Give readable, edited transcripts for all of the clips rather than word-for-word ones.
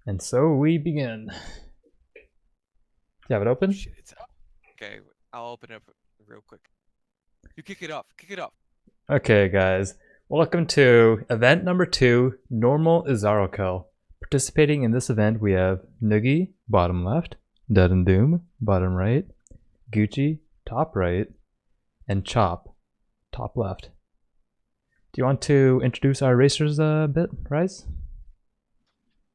And so we begin. Do you have it open? Shit, it's up. Okay, I'll open it up real quick. You kick it off. Kick it off. Okay, guys. Welcome to event number 2, Normal Izaro Kill. Participating in this event, we have Nugiyen, bottom left, DeadandDoom, bottom right, Gucci, top right, and Chop, top left. Do you want to introduce our racers a bit, Raiz?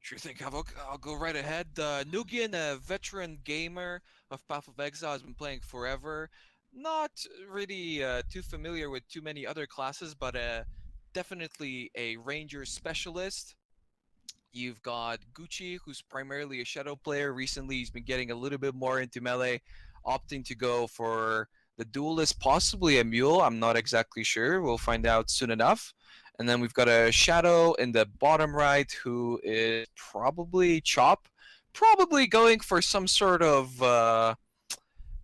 Sure thing, Havoc. I'll go right ahead. Nugiyen, a veteran gamer of Path of Exile, has been playing forever. Not really too familiar with too many other classes, but definitely a ranger specialist. You've got Gucci, who's primarily a shadow player. Recently, he's been getting a little bit more into melee, opting to go for the duelist, possibly a mule. I'm not exactly sure. We'll find out soon enough. And then we've got a shadow in the bottom right who is probably Chop. Probably going for some sort of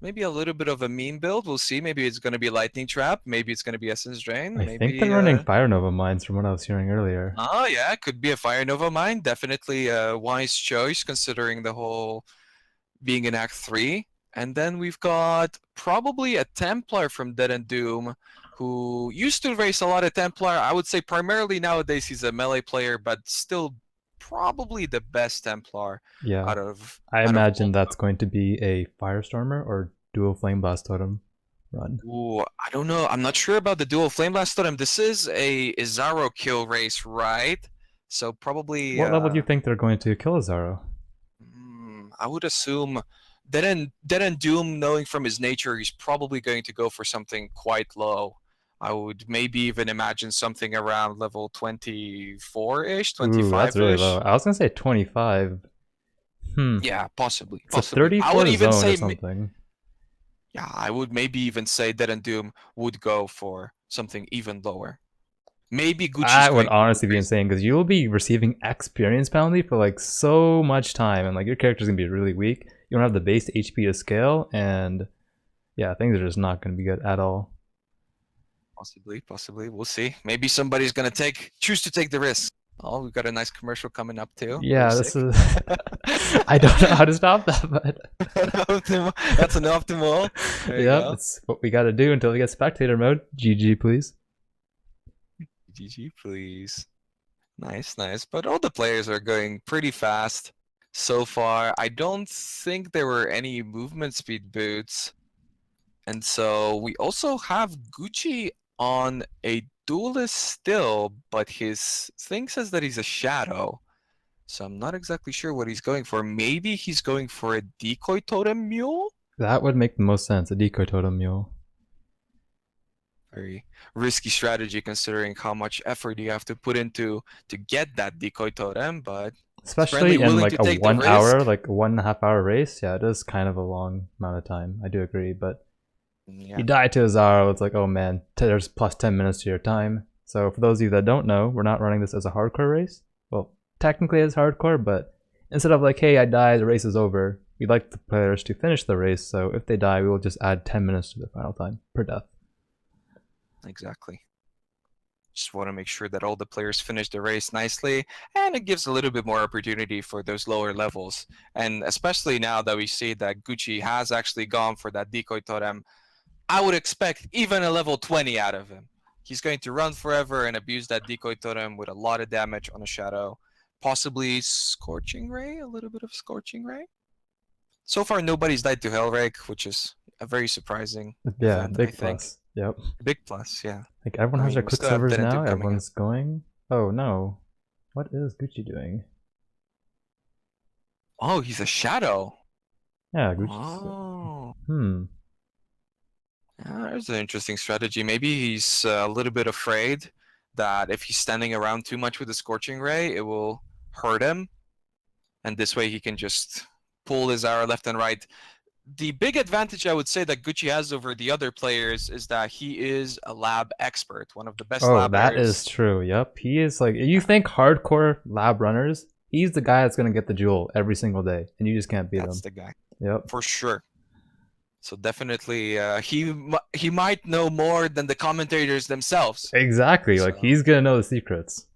maybe a little bit of a meme build. We'll see. Maybe it's going to be Lightning Trap. Maybe it's going to be Essence Drain. I think Maybe they're running Fire Nova mines from what I was hearing earlier. oh yeah, could be a Fire Nova mine. Definitely a wise choice considering the whole being in Act 3. And then we've got probably a Templar from DeadandDoom who used to race a lot of Templar. I would say primarily nowadays he's a melee player, but still probably the best Templar Yeah, out of I out of imagine all. that's going to be a Firestormer or Dual Flame Blast Totem run. Ooh, I don't know. I'm not sure about the dual Flame Blast Totem. This is a Izaro kill race, right? So probably What level do you think they're going to kill Izaro? I would assume DeadandDoom, knowing from his nature, he's probably going to go for something quite low. I would maybe even imagine something around level 24-ish, Ooh, that's really 25-ish. low. I was gonna say 25. Yeah, possibly. It's a Possibly. I 34 would even zone or say, something. yeah, I would maybe even say DeadandDoom would go for something even lower. Maybe Gucci's That would going to honestly be insane because you will be receiving experience penalty for like so much time, and like your character's gonna be really weak. You don't have the base HP to scale, and yeah, things are just not gonna be good at all. Possibly. We'll see. Maybe somebody's gonna choose to take the risk. Oh, we've got a nice commercial coming up too. Yeah, Very this sick. is. I don't know how to stop that, but That's an optimal. There you yeah, go. it's what we got to do until we get spectator mode. GG, please. GG, please. Nice. But all the players are going pretty fast so far. I don't think there were any movement speed boots. And so we also have Gucci on a duelist still, but his thing says that he's a shadow. So I'm not exactly sure what he's going for. Maybe he's going for a decoy totem mule? That would make the most sense. A decoy totem mule. Very risky strategy considering how much effort you have to put into to get that decoy totem, but Especially friendly in willing like to a take the 1 hour, risk. like 1.5 hour race. Yeah, it is kind of a long amount of time. I do agree, but Yeah. you die to Izaro, it's like, oh man, there's plus 10 minutes to your time. So for those of you that don't know, we're not running this as a hardcore race. Well, technically it's hardcore, but instead of like, hey, I died, the race is over, we'd like the players to finish the race. So if they die, we will just add 10 minutes to the final time per death. Exactly. Just want to make sure that all the players finish the race nicely, and it gives a little bit more opportunity for those lower levels. And especially now that we see that Gucci has actually gone for that decoy totem, I would expect even a level 20 out of him. He's going to run forever and abuse that decoy totem with a lot of damage on a shadow. Possibly Scorching Ray, a little bit of Scorching Ray. So far, nobody's died to Hellrake, which is a very surprising Yeah, event, I big think. plus. Yep. Big plus, yeah. Like everyone has their We still have quicksilvers now. DeadandDoom coming up. Everyone's going. Oh no, what is Gucci doing? Oh, he's a shadow. Yeah, Gucci's. Oh. Yeah, there's an interesting strategy. Maybe he's a little bit afraid that if he's standing around too much with the Scorching Ray, it will hurt him. And this way he can just pull his arrow left and right. The big advantage I would say that Gucci has over the other players is that he is a lab expert, one of the best Oh, that labbers. is true. Yep, he is like. You think hardcore lab runners? He's the guy that's gonna get the jewel every single day, and you just can't beat him. That's the guy. Yep. For sure. So definitely, he might know more than the commentators themselves. Exactly. So, Like he's gonna know the secrets.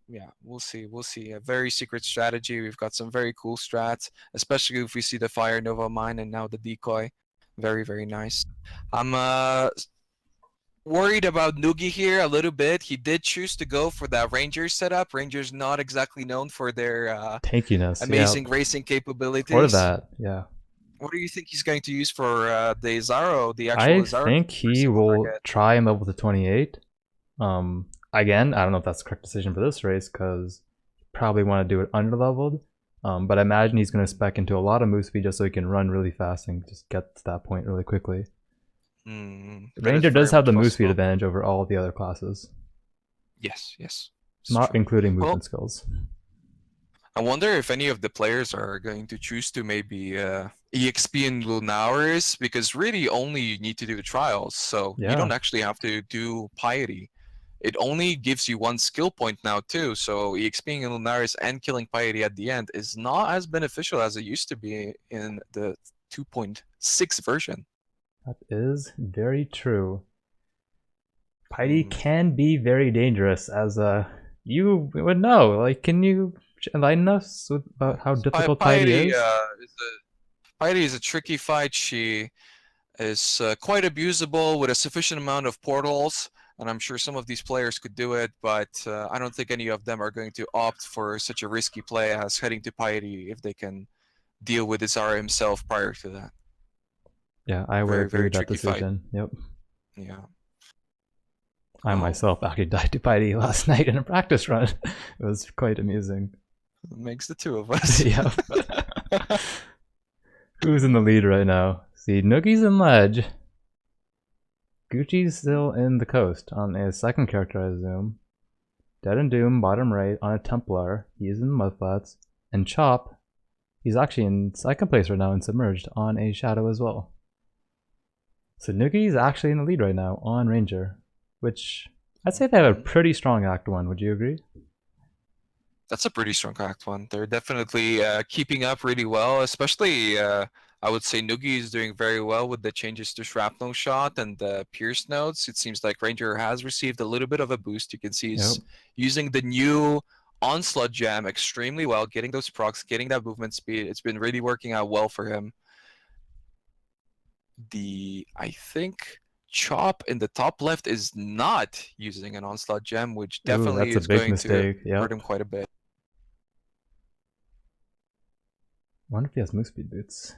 Yeah, we'll see. We'll see. A very secret strategy. We've got some very cool strats, especially if we see the Fire Nova mine and now the decoy. Very nice. I'm worried about Nugi here a little bit. He did choose to go for that Ranger setup. Ranger's not exactly known for their Tankiness, yeah. amazing racing Or capabilities. that, yeah. What do you think he's going to use for the Izaro, the actual I Izaro think he single will target? try and level to 28. Again, I don't know if that's the correct decision for this race because probably want to do it under leveled. But I imagine he's going to spec into a lot of move speed just so he can run really fast and just get to that point really quickly. That is Ranger does very have the much move speed possible. advantage over all the other classes, Yes. It's not true. including movement Well, skills. I wonder if any of the players are going to choose to maybe EXP and Lunaris, because really only you need to do the trials, so you Yeah, don't actually have to do Piety. It only gives you one skill point now too, so EXPing in Lunaris and killing Piety at the end is not as beneficial as it used to be in the 2.6 version. that is very true. Piety Hmm. can be very dangerous, as you would know. Like, can you enlighten us about how difficult Piety Piety is? Piety is a tricky fight. She is quite abusable with a sufficient amount of portals, and I'm sure some of these players could do it, but I don't think any of them are going to opt for such a risky play as heading to Piety if they can deal with Izaro himself prior to that. Yeah, I would agree Very with that tricky fight. decision. Yep. Yeah. I Well, myself actually died to Piety last night in a practice run. It was quite amusing. it makes the two of us. Yep. Who's in the lead right now? See, Noogie's in ledge. Gucci's still in the coast on a second character, I assume. DeadandDoom, bottom right, on a Templar. He's in the mudflats. And Chop, he's actually in second place right now and submerged on a Shadow as well. So Noogie's actually in the lead right now on Ranger, which I'd say they have a pretty strong Act 1. Would you agree? That's a pretty strong Act 1. They're definitely keeping up really well, especially I would say Nugi is doing very well with the changes to Shrapnel Shot and the Pierce nodes. It seems like Ranger has received a little bit of a boost. You can see he's using the new Onslaught Gem extremely well, getting those procs, getting that movement speed. It's been really working out well for him. I think Chop in the top left is not using an Onslaught Gem, which definitely that's a is big going mistake. to Yep. hurt him quite a bit. I wonder if he has move speed boots.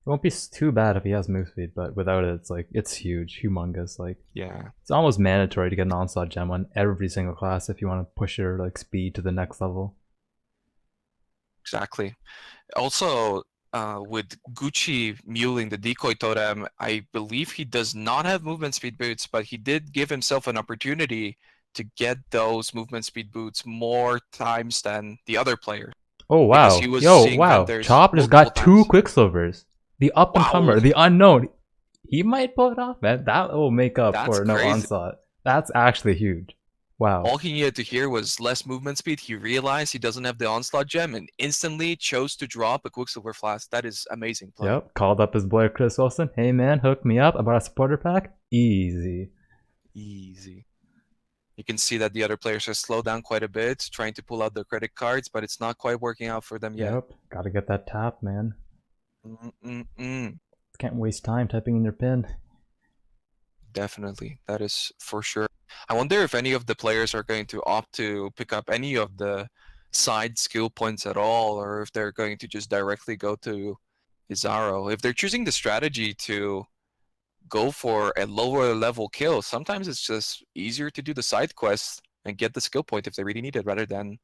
It won't be too bad if he has move speed, but without it, it's like it's huge, humongous. Like Yeah. it's almost mandatory to get an onslaught gem on every single class if you want to push your like speed to the next level. Exactly. Also, with Gucci muling the decoy totem, I believe he does not have movement speed boots, but he did give himself an opportunity to get those movement speed boots more times than the other player. Oh Because he wow. was Yo, seeing wow. vendors Chop just multiple got 2 times. Quicksilvers. The up and comer, Wow, the unknown. He might pull it off, man. That will make up that's for no crazy. onslaught. That's actually huge. Wow. All he needed to hear was less movement speed. He realized he doesn't have the onslaught gem and instantly chose to drop a Quicksilver Flask. That is amazing play. Yep. Called up his boy Chris Wilson. Hey man, hook me up about a supporter pack. Easy. Easy. You can see that the other players have slowed down quite a bit, trying to pull out their credit cards, but it's not quite working out for them yet. Yep. Gotta get that tap, man. Can't waste time typing in your pin. Definitely. That is for sure. I wonder if any of the players are going to opt to pick up any of the side skill points at all, or if they're going to just directly go to Izaro. If they're choosing the strategy to go for a lower level kill, sometimes it's just easier to do the side quests and get the skill point if they really need it rather than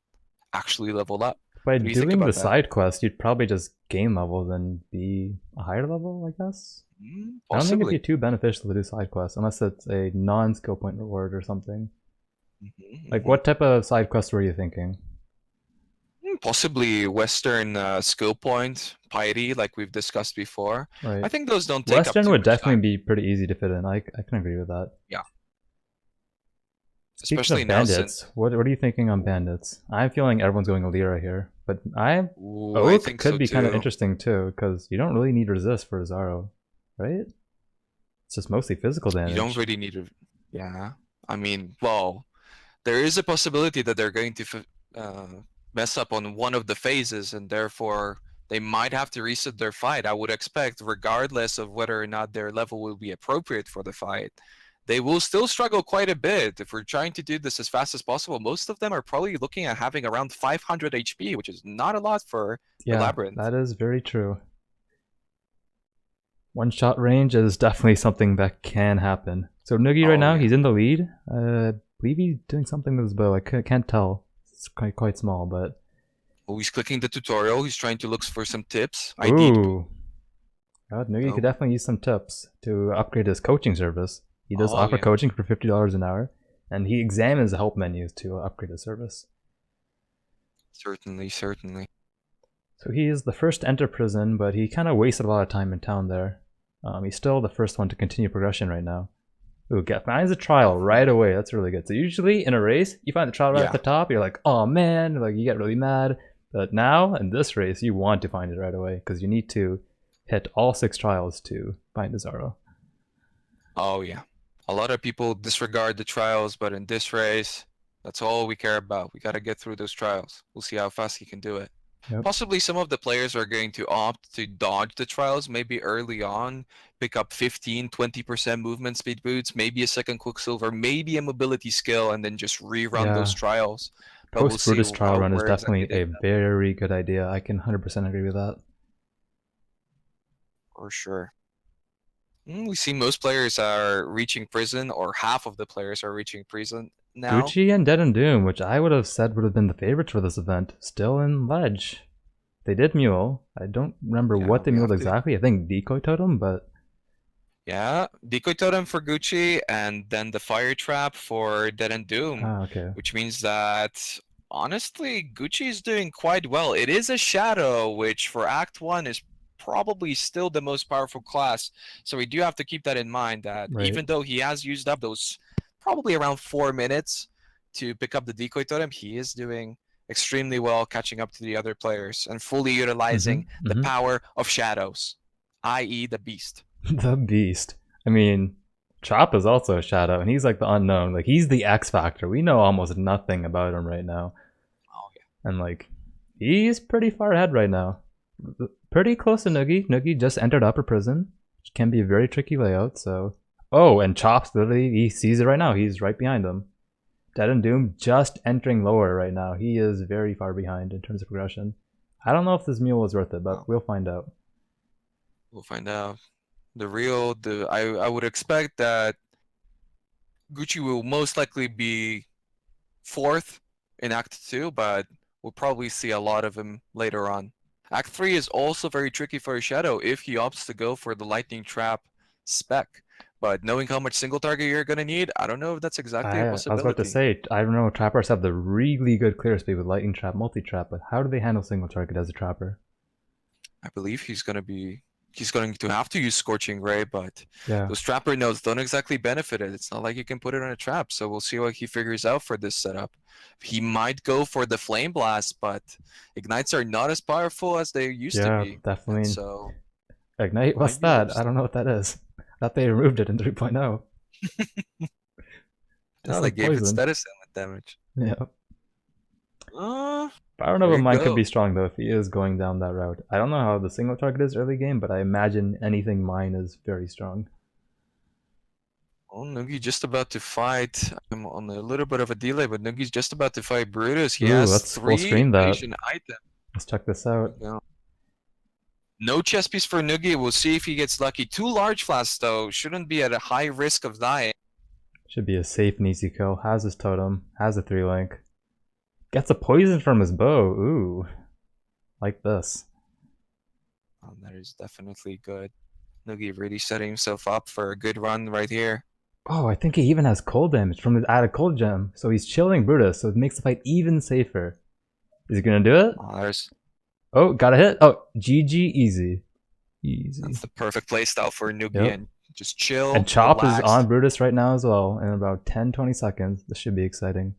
actually level up. By What do you think doing the about that? side quest, you'd probably just gain levels and be a higher level, I guess. I don't think it'd Possibly. be too beneficial to do side quests unless it's a non-skill point reward or something. Like, what type of side quest were you thinking? Possibly Western skill point, piety, like we've discussed before. Right. I think those don't take Western up too would much definitely time. be pretty easy to fit in. I can agree with that. Yeah. Speaking Especially of now bandits, what are you thinking on bandits? I'm feeling everyone's going Alira here, but I I think could so be kind of too. interesting too, because you don't really need resist for Izaro, right? It's just mostly physical damage. You don't really need to. Yeah. I mean, well, there is a possibility that they're going to mess up on one of the phases, and therefore they might have to reset their fight. I would expect, regardless of whether or not their level will be appropriate for the fight, they will still struggle quite a bit. If we're trying to do this as fast as possible, most of them are probably looking at having around 500 HP, which is not a lot for Labyrinth. That is very true. One-shot range is definitely something that can happen. So Nugi right now, he's in the lead. I believe he's doing something with his bow. I can't tell. It's quite small, but... Oh, he's clicking the tutorial. He's trying to look for some tips. Ooh. Nugi could definitely use some tips to upgrade his coaching service. He does offer coaching for $50 an hour, and he examines the help menus to upgrade his service. Certainly, certainly. So he is the first to enter prison, but he kind of wasted a lot of time in town there. He's still the first one to continue progression right now. Ooh, finds a trial right away. That's really good. So usually in a race, you find the trial right at the top. You're like, oh man, like you get really mad. But now in this race, you want to find it right away because you need to hit all 6 trials to find Izaro. Oh yeah. A lot of people disregard the trials, but in this race, that's all we care about. We got to get through those trials. We'll see how fast he can do it. Yep. Possibly some of the players are going to opt to dodge the trials, maybe early on, pick up 15-20% movement speed boots, maybe a second Quicksilver, maybe a mobility skill, and then just rerun those trials. But Post-Brutus trial run is definitely a very good idea. I can 100% agree with that. For sure. We see most players are reaching prison, or half of the players are reaching prison now. Gucci and DeadandDoom, which I would have said would have been the favorites for this event, still in ledge. They did mule. I don't remember what they muled exactly. I think decoy totem, but... Yeah, decoy totem for Gucci, and then the fire trap for DeadandDoom. Which means that, honestly, Gucci is doing quite well. It is a shadow, which for Act 1 is probably still the most powerful class. So we do have to keep that in mind, that even though he has used up those probably around 4 minutes to pick up the decoy totem, he is doing extremely well catching up to the other players and fully utilizing the power of shadows, i.e. the beast. The beast. I mean, Chop is also a shadow, and he's like the unknown. Like, he's the X Factor. We know almost nothing about him right now. Oh, yeah. And, like, he's pretty far ahead right now. Pretty close to Nugi. Nugi just entered upper prison, which can be a very tricky layout, so... Oh, and Chop's literally, he sees it right now. He's right behind him. DeadandDoom just entering lower right now. He is very far behind in terms of progression. I don't know if this mule was worth it, but we'll find out. We'll find out. I would expect that Gucci will most likely be 4th in Act 2, but we'll probably see a lot of him later on. Act 3 is also very tricky for a shadow if he opts to go for the lightning trap spec. But knowing how much single target you're going to need, I don't know if that's exactly a possibility. I was about to say, I don't know, trappers have the really good clear speed with lightning trap, multi-trap, but how do they handle single target as a trapper? I believe he's going to have to use Scorching Ray, but those trapper nodes don't exactly benefit it. It's not like you can put it on a trap, so we'll see what he figures out for this setup. He might go for the Flame Blast, but Ignites are not as powerful as they used to be. Yeah, definitely. And so Ignite, what's that? I don't know what that is. I thought they removed it in 3.0. No, they gave it status with damage. Yeah. Power Nova Mine could be strong though if he is going down that route. I don't know how the single target is early game, but I imagine anything mine is very strong. Oh, Nugi just about to fight. I'm on a little bit of a delay, but Nugi's just about to fight Brutus. He has 3 Asian items. Let's check this out. No chess piece for Nugi. We'll see if he gets lucky. 2 large flasks though. Shouldn't be at a high risk of dying. Should be a safe and easy kill. Has his totem. Has a 3-link. Gets a poison from his bow. Ooh. Like this. Oh, that is definitely good. Nugi really setting himself up for a good run right here. Oh, I think he even has cold damage from his added cold gem. So he's chilling Brutus, so it makes the fight even safer. Is he gonna do it? Oh, got a hit. Oh, GG, easy. Easy. That's the perfect playstyle for Nugiyen. Just chill. And Chop is on Brutus right now as well in about 10-20 seconds. This should be exciting.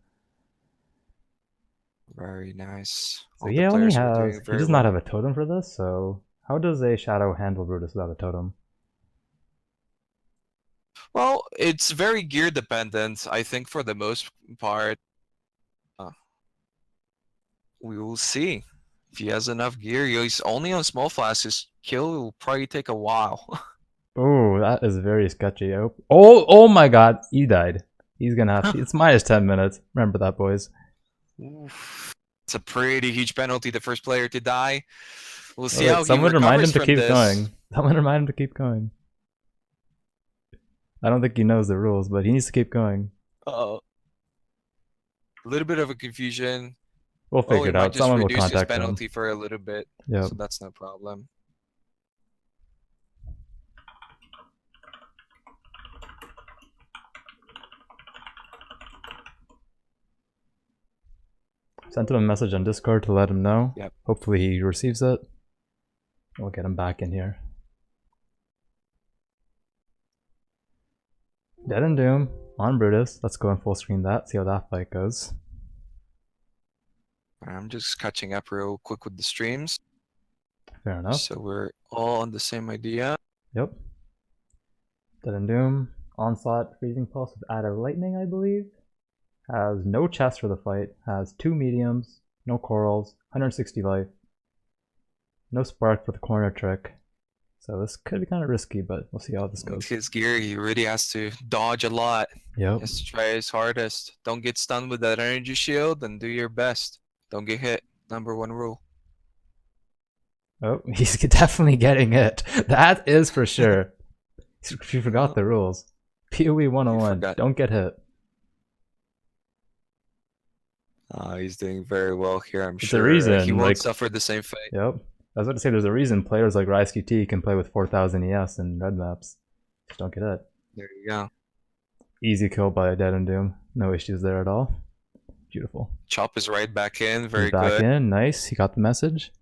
Very nice. So he only has, he does not have a totem for this, so how does a shadow handle Brutus without a totem? Well, it's very gear dependent. I think for the most part, We will see. If he has enough gear, he's only on small flask. His kill will probably take a while. Oh, that is very sketchy. Oh my god, he died. He's gonna have to. It's minus 10 minutes. Remember that, boys. Oof. It's a pretty huge penalty. The first player to die. We'll see Wait, how he someone remind him recovers to from keep this. going. Someone remind him to keep going. I don't think he knows the rules, but he needs to keep going. A little bit of a confusion. We'll figure he it might out. just Someone will reduce his contact him. penalty for a little bit. Yep. So that's no problem. Sent him a message on Discord to let him know. Yep. Hopefully he receives it. We'll get him back in here. DeadandDoom on Brutus. Let's go and full screen that, see how that fight goes. I'm just catching up real quick with the streams. Fair enough. So we're all on the same idea. Yep. DeadandDoom, Onslaught, Freezing Pulse with added lightning, I believe. Has no chest for the fight. Has 2 mediums, no corals, 160 life. No spark for the corner trick. So this could be kind of risky, but we'll see how this goes. With his gear, he really has to dodge a lot. Yep. He has to try his hardest. Don't get stunned with that energy shield and do your best. Don't get hit. #1 rule. Oh, he's definitely getting hit. That is for sure. You forgot the rules. PoE 101. Don't get hit. He's doing very well here, I'm It's sure. a reason. He won't suffer the same fate. Yep. I was about to say there's a reason players like RaizQT can play with 4000 ES in red maps. Just don't get hit. There you go. Easy kill by DeadandDoom. No issues there at all. Beautiful. Chop is right back in. Very He's back good. in. Nice. He got the message.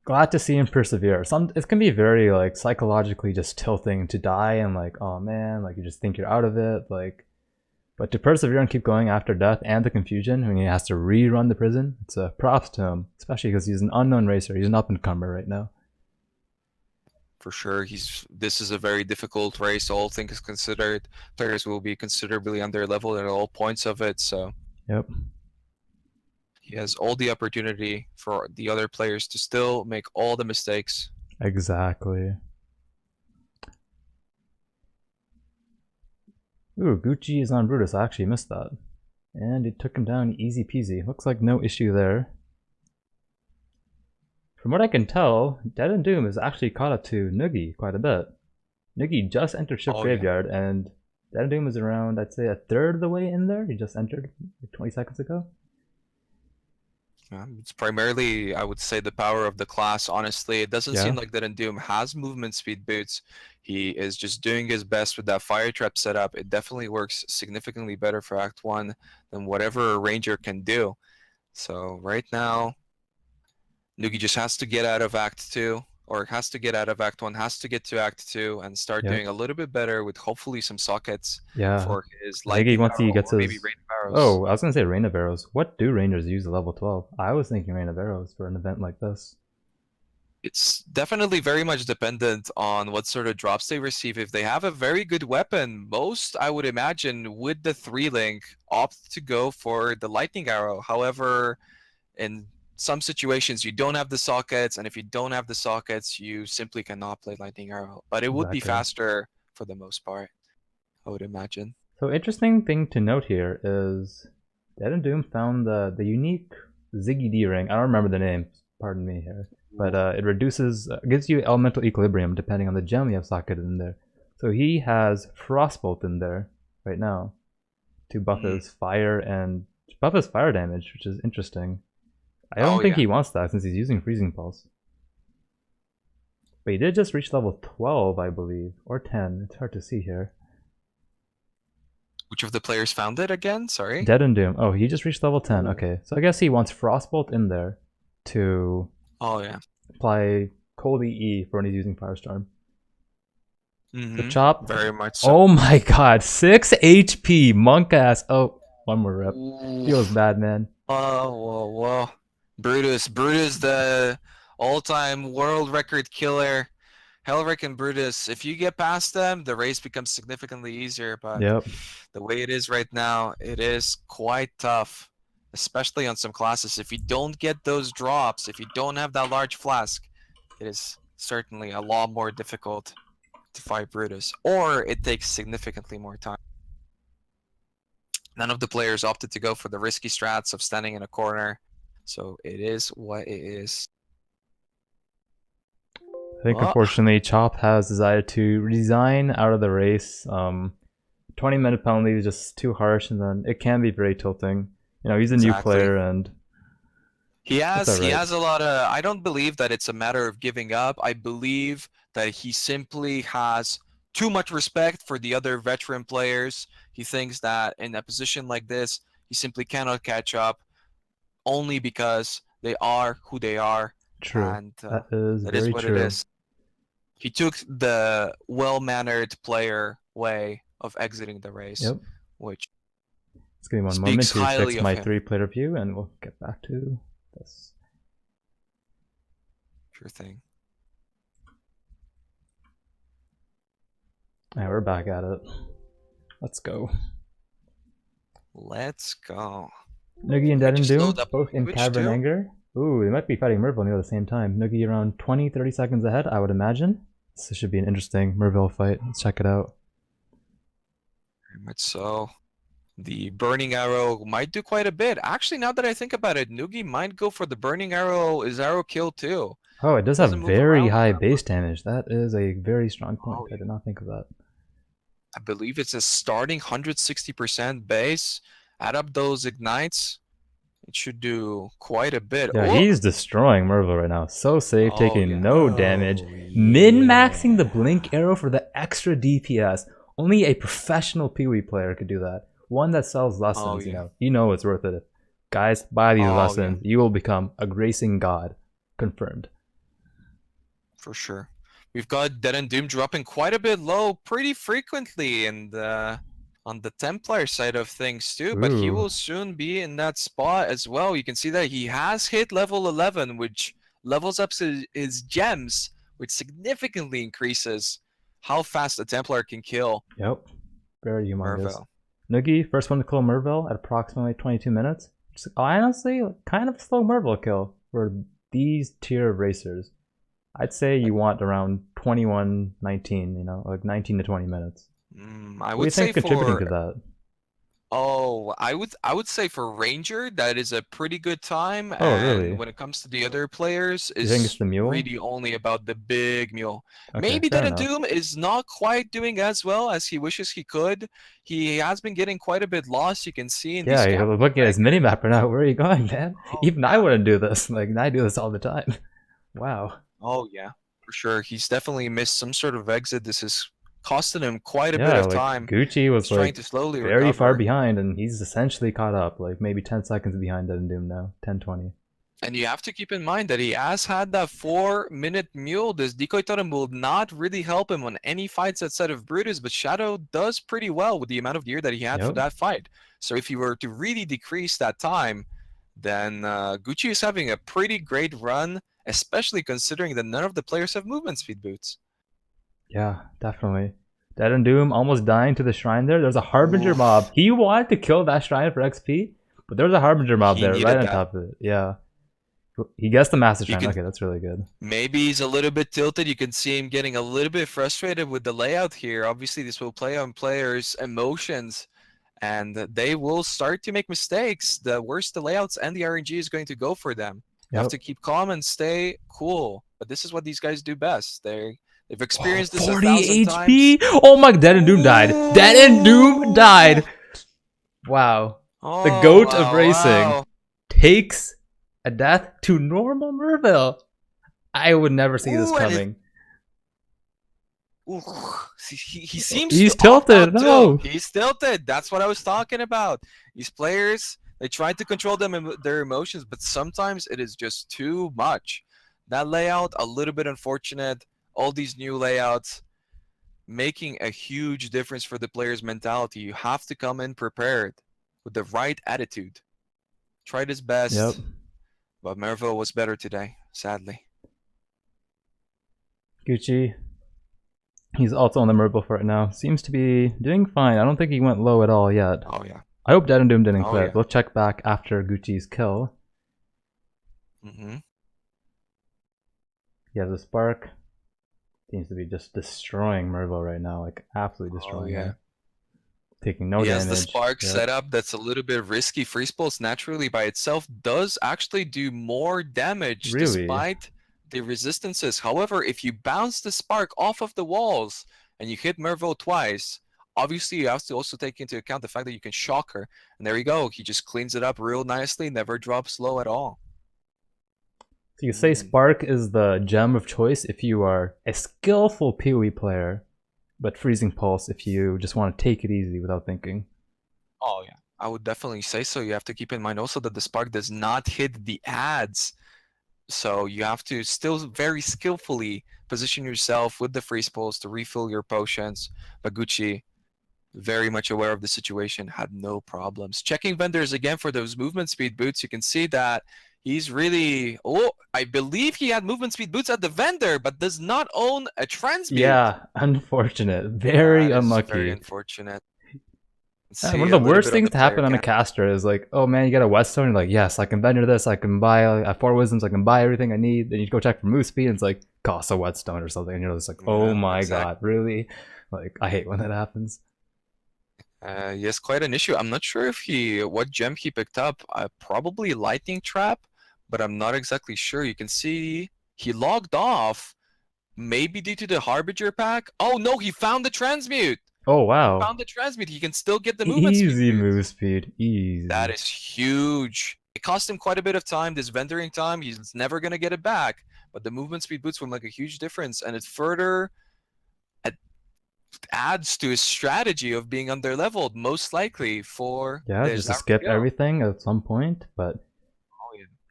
Glad to see him persevere. It can be very like psychologically just tilting to die and like, oh man, like you just think you're out of it, like. But to persevere and keep going after death and the confusion when he has to rerun the prison, it's a props to him, especially because he's an unknown racer. He's an up-and-comer right now. For sure, this is a very difficult race. All things considered, players will be considerably under level at all points of it. So, yep, he has all the opportunity for the other players to still make all the mistakes. Exactly. Ooh, Gucci is on Brutus. I actually missed that. And it took him down easy peasy. Looks like no issue there. From what I can tell, DeadandDoom is actually caught up to Nugiyen quite a bit. Nugiyen just entered Ship Graveyard, and DeadandDoom is around, I'd say, a third of the way in there. He just entered like 20 seconds ago. It's primarily, I would say, the power of the class. Honestly, it doesn't seem like DeadandDoom has movement speed boots. He is just doing his best with that fire trap setup. It definitely works significantly better for Act 1 than whatever a ranger can do. So right now, Nugiyen just has to get out of Act 2, or has to get out of Act 1, has to get to Act 2, and start doing a little bit better with hopefully some sockets for his lightning once he gets his... maybe Rain of Arrows. Oh, I was going to say Rain of Arrows. What do rangers use at level 12? I was thinking Rain of Arrows for an event like this. It's definitely very much dependent on what sort of drops they receive. If they have a very good weapon, most, I would imagine, with the 3-link, opt to go for the lightning arrow. However, in some situations you don't have the sockets, and if you don't have the sockets, you simply cannot play lightning arrow. But it would be faster for the most part, I would imagine. So interesting thing to note here is DeadandDoom found the unique Ziggy D ring. I don't remember the name, pardon me here, but it reduces, gives you elemental equilibrium depending on the gem you have socketed in there. So he has Frostbolt in there right now to buff his fire and buff his fire damage, which is interesting. I don't think he wants that since he's using Freezing Pulse. But he did just reach level 12, I believe, or 10. It's hard to see here. Which of the players found it again? Sorry? DeadandDoom. Oh, he just reached level 10. Okay, so I guess he wants Frostbolt in there to apply cold EE for when he's using Firestorm. The Chop. Very much so. Oh my god, 6 HP, monk ass. Oh, one more rep. Feels bad, man. Whoa. Brutus, the all-time world record killer. Hellrick and Brutus, if you get past them, the race becomes significantly easier. But the way it is right now, it is quite tough. especially on some classes. If you don't get those drops, if you don't have that large flask, it is certainly a lot more difficult to fight Brutus, or it takes significantly more time. None of the players opted to go for the risky strats of standing in a corner, so it is what it is. I think unfortunately Chop has decided to resign out of the race. 20-minute penalty is just too harsh, and then it can be very tilting. You know, he's a new player, and he has a lot of. I don't believe that it's a matter of giving up. I believe that he simply has too much respect for the other veteran players. He thinks that in a position like this, he simply cannot catch up, only because they are who they are. True. And that is very what true. It is. He took the well-mannered player way of exiting the race, yep. which it's going to be 1 moment to fix my 3-player view, and we'll get back to this. Sure thing. Alright, we're back at it. Let's go. Let's go. Nugiyen and DeadandDoom, both in Cavern Anger. Ooh, they might be fighting Merville near the same time. Nugiyen around 20-30 seconds ahead, I would imagine. This should be an interesting Merville fight. Let's check it out. Very much so. The Burning Arrow might do quite a bit. Actually, now that I think about it, Nugi might go for the Burning Arrow Izaro kill too. Oh, it does have very high base damage. That is a very strong point. I did not think of that. I believe it's a starting 160% base. Add up those ignites. It should do quite a bit. Yeah, he's destroying Merville right now. So safe, taking no damage. Min-maxing the blink arrow for the extra DPS. Only a professional Pee-wee player could do that. One that sells lessons, you know it's worth it. Guys, buy these lessons. You will become a gracing god. Confirmed. For sure. We've got DeadandDoom dropping quite a bit low pretty frequently, and on the Templar side of things too, but he will soon be in that spot as well. You can see that he has hit level 11, which levels up his gems, which significantly increases how fast a Templar can kill. Yep, very humongous. Nugi, first one to kill Merville at approximately 22 minutes. Just honestly, kind of a slow Merville kill for these tier of racers. I'd say you want around 21-19, you know, like 19 to 20 minutes. I would say contributing to that. Oh, I would say for Ranger that is a pretty good time. Oh, and really? When it comes to the other players, you think it's the mule? Really only about the big mule. Okay, maybe DeadandDoom is not quite doing as well as he wishes he could. He has been getting quite a bit lost. You can see in these you're looking at his minimap right now. Where are you going, man? Even I wouldn't do this. Like, I do this all the time. Wow. Oh yeah, for sure. He's definitely missed some sort of exit. This is costing him quite a bit of time. Gucci was trying to slowly very recover. far behind, and he's essentially caught up. Like maybe 10 seconds behind DeadandDoom now. 10-20. And you have to keep in mind that he has had that 4-minute mule. This decoy totem will not really help him on any fights outside of Brutus, but Shadow does pretty well with the amount of gear that he had for that fight. So if he were to really decrease that time, then Gucci is having a pretty great run, especially considering that none of the players have movement speed boots. Yeah, definitely. DeadandDoom almost dying to the shrine there. There's a Harbinger mob. He wanted to kill that shrine for XP, but there's a Harbinger mob there right on top of it. Yeah. He gets the Master Shrine. Okay, that's really good. Maybe he's a little bit tilted. You can see him getting a little bit frustrated with the layout here. Obviously, this will play on players' emotions, and they will start to make mistakes. The worse the layouts and the RNG is going to go for them. You have to keep calm and stay cool. But this is what these guys do best. They've experienced this 40 1,000 HP. times. Oh my! DeadandDoom died. DeadandDoom died. Wow. The goat of racing takes a death to normal Merville. I would never see this coming. He seems he's tilted. No, he's tilted. That's what I was talking about. These players, they try to control their emotions, but sometimes it is just too much. That layout, a little bit unfortunate. All these new layouts making a huge difference for the player's mentality. You have to come in prepared with the right attitude. Tried his best, but Merville was better today, sadly. Gucci, he's also on the Merville for it now. Seems to be doing fine. I don't think he went low at all yet. Oh yeah. I hope DeadandDoom didn't Oh, quit. yeah. We'll check back after Gucci's kill. Mm-hmm. Yeah, the Spark seems to be just destroying Mervo right now, like absolutely Oh, destroying yeah. him. Taking no He damage. has the Spark Yep. setup that's a little bit risky. Freeze Pulse naturally by itself does actually do more damage Really? despite the resistances. However, if you bounce the Spark off of the walls and you hit Mervo twice, obviously you have to also take into account the fact that you can shock her. And there you go. He just cleans it up real nicely, never drops low at all. So you say Mm. Spark is the gem of choice if you are a skillful PoE player, but Freezing Pulse if you just want to take it easy without thinking. Oh, yeah. I would definitely say so. You have to keep in mind also that the Spark does not hit the ads. So you have to still very skillfully position yourself with the freeze pulse to refill your potions. But Gucci, very much aware of the situation, had no problems. Checking vendors again for those movement speed boots. You can see that he's really... Oh, I believe he had movement speed boots at the vendor, but does not own a transmute. Yeah, unfortunate. Very That is unlucky. very unfortunate. One of the worst things to happen on a caster is like, oh man, you get a Whetstone, you're like, yes, I can vendor this, I can buy, I have 4 wisdoms, I can buy everything I need. Then you go check for move speed, and it's like, costs a Whetstone or something, and you're just like, oh my god, really? Like, I hate when that happens. Yes, quite an issue. I'm not sure if what gem he picked up. Probably Lightning Trap, but I'm not exactly sure. You can see he logged off, maybe due to the Harbinger pack. Oh no, he found the transmute. Oh wow. He found the transmute. He can still get the movement speed. Easy move speed. Easy. That is huge. It cost him quite a bit of time. This vendoring time, he's never gonna get it back. But the movement speed boots will make a huge difference, and it further adds to his strategy of being underleveled, most likely for just to skip everything at some point. But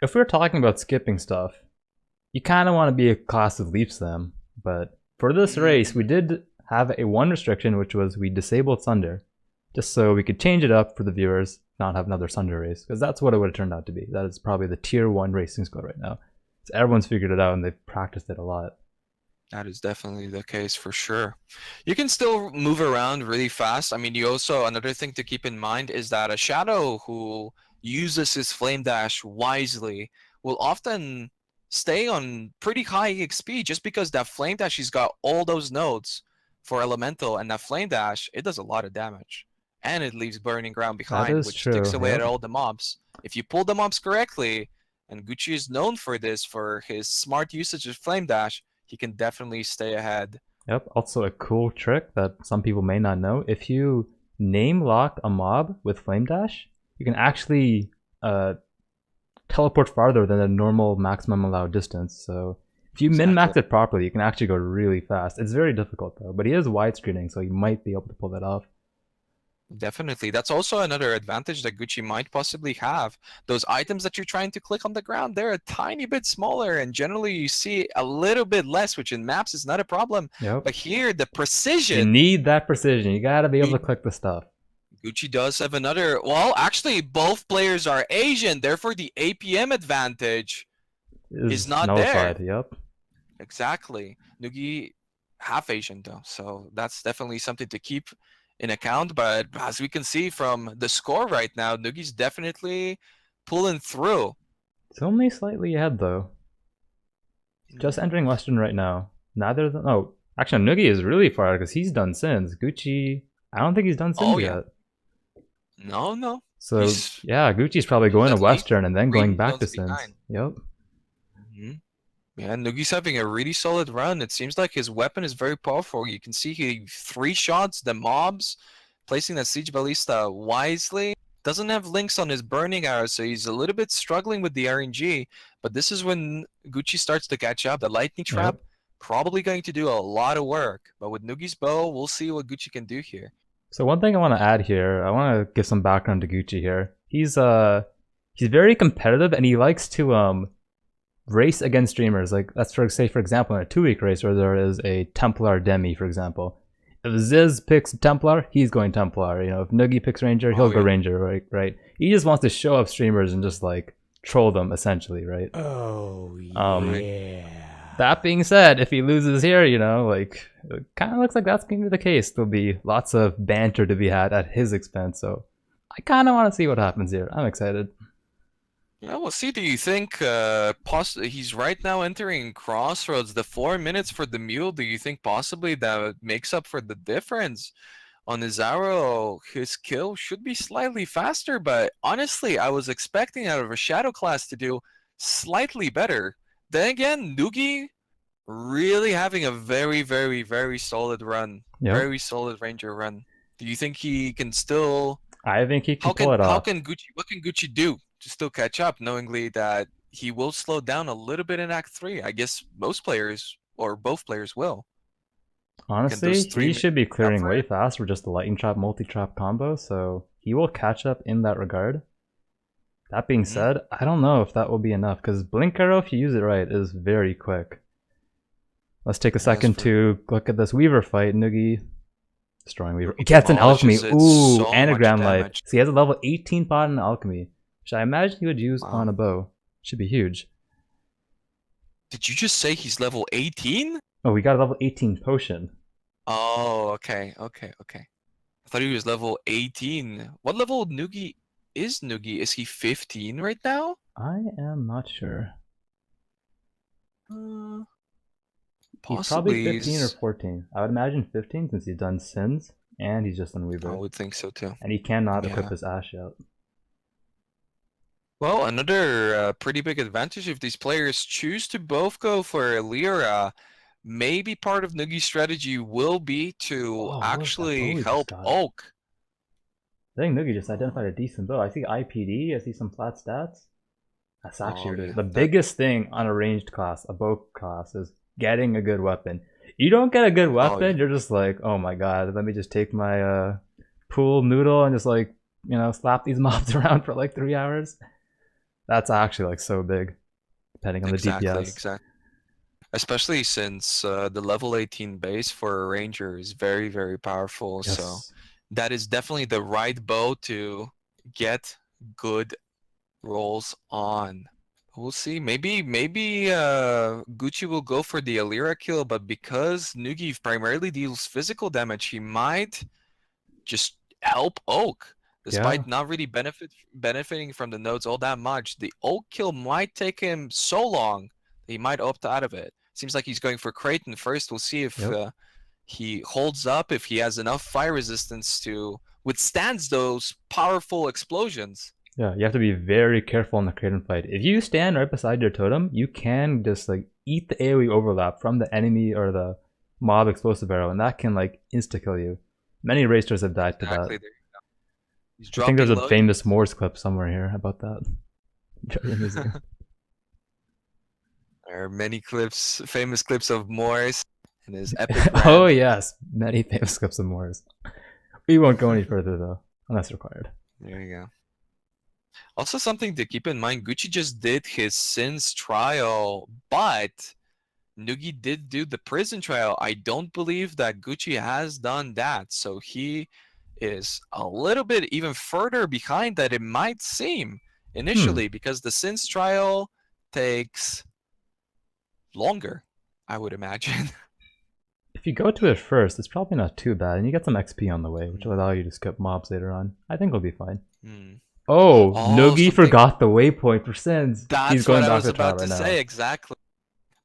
if we're talking about skipping stuff, you kind of want to be a class that leaps them. But for this race, we did have a one restriction, which was we disabled Sunder, just so we could change it up for the viewers, not have another Sunder race, because that's what it would have turned out to be. That is probably the tier 1 racing skill right now. So everyone's figured it out and they've practiced it a lot. That is definitely the case for sure. You can still move around really fast. I mean, you also, another thing to keep in mind is that a Shadow who uses his Flame Dash wisely will often stay on pretty high XP just because that Flame Dash, he's got all those nodes for Elemental, and that Flame Dash, it does a lot of damage. And it leaves Burning Ground behind, which sticks away at all the mobs. If you pull the mobs correctly, and Gucci is known for this, for his smart usage of Flame Dash, he can definitely stay ahead. Yep, also a cool trick that some people may not know. If you name lock a mob with Flame Dash, you can actually teleport farther than the normal maximum allowed distance. So if you min-max it properly, you can actually go really fast. It's very difficult though, but he is widescreening, so you might be able to pull that off. Definitely. That's also another advantage that Gucci might possibly have. Those items that you're trying to click on the ground, they're a tiny bit smaller, and generally you see a little bit less, which in maps is not a problem. Yep. But here, the precision... You need that precision. You gotta be able to click the stuff. Gucci does have another... Well, actually, both players are Asian, therefore the APM advantage is not nullified. there. Yep. Exactly. Nugi, half Asian though, so that's definitely something to keep in account. But as we can see from the score right now, Nugi's definitely pulling through. It's only slightly ahead though. Just entering Western right now. Neither than... Oh, actually Nugi is really far because he's done Sins. Gucci, I don't think he's done Sins yet. No. So yeah, Gucci's probably going to Western and then going back to Sins. Yep. Yeah, Nugi's having a really solid run. It seems like his weapon is very powerful. You can see he 3-shots the mobs, placing that Siege Ballista wisely. Doesn't have links on his burning arrows, so he's a little bit struggling with the RNG. But this is when Gucci starts to catch up. The Lightning Trap probably going to do a lot of work. But with Nugi's bow, we'll see what Gucci can do here. So one thing I want to add here, I want to give some background to Gucci here. He's very competitive and he likes to race against streamers. Like let's say for example in a 2-week race where there is a Templar Demi, for example. If Ziz picks Templar, he's going Templar. You know, if Nugi picks Ranger, he'll go Ranger, right? He just wants to show up streamers and just like troll them essentially, right? Oh yeah. That being said, if he loses here, you know, like it kind of looks like that's going to be the case. There'll be lots of banter to be had at his expense. So I kind of want to see what happens here. I'm excited. Yeah, we'll see. Do you think he's right now entering Crossroads? The 4 minutes for the mule, do you think possibly that makes up for the difference? On Izaro, his kill should be slightly faster, but honestly, I was expecting out of a Shadow class to do slightly better. Then again, Nugi really having a very, very, very solid run. Yep. Very solid Ranger run. Do you think he can still... I think he can pull it off. What can Gucci do to still catch up, knowingly that he will slow down a little bit in Act 3? I guess most players, or both players, will. Honestly, he should be clearing way fast with just the lightning trap, multi-trap combo, so he will catch up in that regard. That being said, I don't know if that will be enough, because Blink Arrow, if you use it right, is very quick. Let's take a second to look at this Weaver fight. Nugi destroying Weaver. He gets an alchemy. Ooh, anagram life. So he has a level 18 pot in alchemy, which I imagine he would use on a bow. Should be huge. Did you just say he's level 18? Oh, we got a level 18 potion. Oh, okay. I thought he was level 18. What level Nugi is Nugi? Is he 15 right now? I am not sure. He's Possibly. probably 15 or 14. I would imagine 15 since he's done Sins and he's just on Weaver. I would think so too. And he cannot equip his Ash yet. Well, another pretty big advantage if these players choose to both go for Lyra. Maybe part of Nugi's strategy will be to actually help Oak. I think Nugi just identified a decent bow. I see IPD, I see some flat stats. That's actually the biggest thing on a ranged class, a bow class, is getting a good weapon. You don't get a good weapon, you're just like, oh my god, let me just take my pool noodle and just like, you know, slap these mobs around for like 3 hours. That's actually like so big, depending on the DPS. Exactly. Especially since the level 18 base for a ranger is very, very powerful. Yes. So that is definitely the right bow to get good rolls on. We'll see. Maybe Gucci will go for the Alira kill, but because Nugi primarily deals physical damage, he might just help Oak. Despite not really benefiting from the nodes all that much, the Oak kill might take him so long that he might opt out of it. Seems like he's going for Creighton first. We'll see if he holds up, if he has enough fire resistance to withstand those powerful explosions. Yeah, you have to be very careful in the Creighton fight. If you stand right beside your totem, you can just like eat the AoE overlap from the enemy or the mob explosive arrow, and that can like insta-kill you. Many racers have died to that. I think there's a famous Morse clip somewhere here about that. There are many clips, famous clips of Morse and his epic rant. Oh yes, many famous clips of Morse. We won't go any further though, unless required. There you go. Also something to keep in mind, Gucci just did his Sins trial, but Nugi did do the prison trial. I don't believe that Gucci has done that, so he is a little bit even further behind that it might seem initially, because the Sins trial takes longer, I would imagine. If you go to it first, it's probably not too bad, and you get some XP on the way, which will allow you to skip mobs later on. I think it'll be fine. Oh, Nugi forgot the waypoint for Sins. That's what I was about to say, exactly.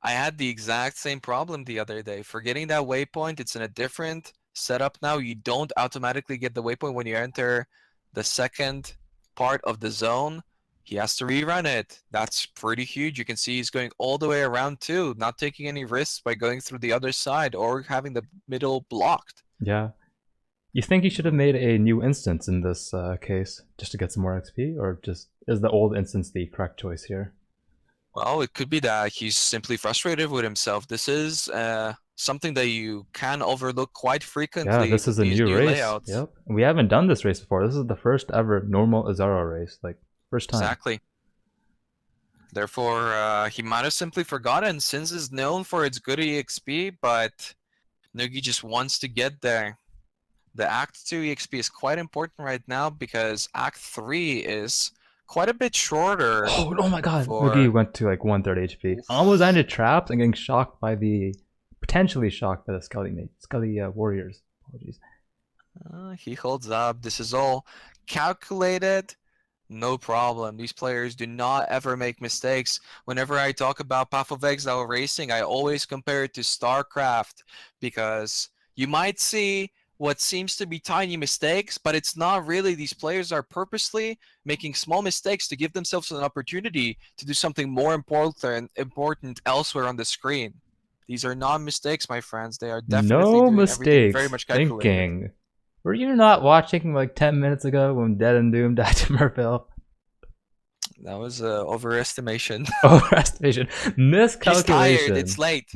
I had the exact same problem the other day. Forgetting that waypoint, it's in a different setup now. You don't automatically get the waypoint when you enter the second part of the zone. He has to rerun it. That's pretty huge. You can see he's going all the way around too, not taking any risks by going through the other side or having the middle blocked. Yeah. You think he should have made a new instance in this case just to get some more XP, or just is the old instance the correct choice here? Well, it could be that he's simply frustrated with himself. This is something that you can overlook quite frequently. Yeah, this is a new race. Layouts. Yep. We haven't done this race before. This is the first ever normal Izaro race. Like, first time. Exactly. Therefore, he might have simply forgotten. Sins is known for its good EXP, but Nugi just wants to get there. The Act 2 EXP is quite important right now because Act 3 is quite a bit shorter. Oh my god, Nugi went to like 130 HP. Almost ended traps and getting shocked by the... potentially shocked by the Skelly warriors. Apologies. He holds up. This is all calculated. No problem. These players do not ever make mistakes. Whenever I talk about Path of Exile racing, I always compare it to StarCraft because you might see what seems to be tiny mistakes, but it's not really. These players are purposely making small mistakes to give themselves an opportunity to do something more important elsewhere on the screen. These are not mistakes, my friends. They are definitely No doing everything very mistakes. much calculated. Thinking. Were you not watching like 10 minutes ago when DeadandDoom died to Merville? That was overestimation. Overestimation. Miscalculation. He's tired. It's late.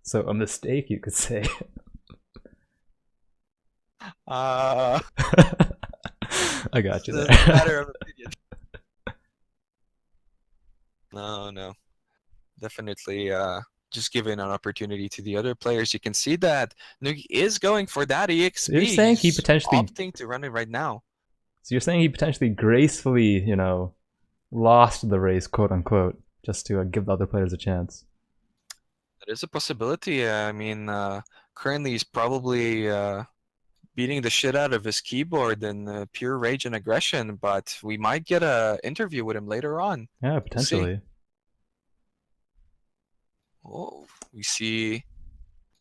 So a mistake, you could say. I got you there. matter of opinion. No. Definitely just giving an opportunity to the other players. You can see that Nugi is going for that EXP. So you're saying he He's potentially opting to run it right now. So you're saying he potentially gracefully, lost the race, quote unquote, just to give the other players a chance. That is a possibility. I mean, currently he's probably beating the shit out of his keyboard in pure rage and aggression, but we might get an interview with him later on. Yeah, potentially. Oh, we see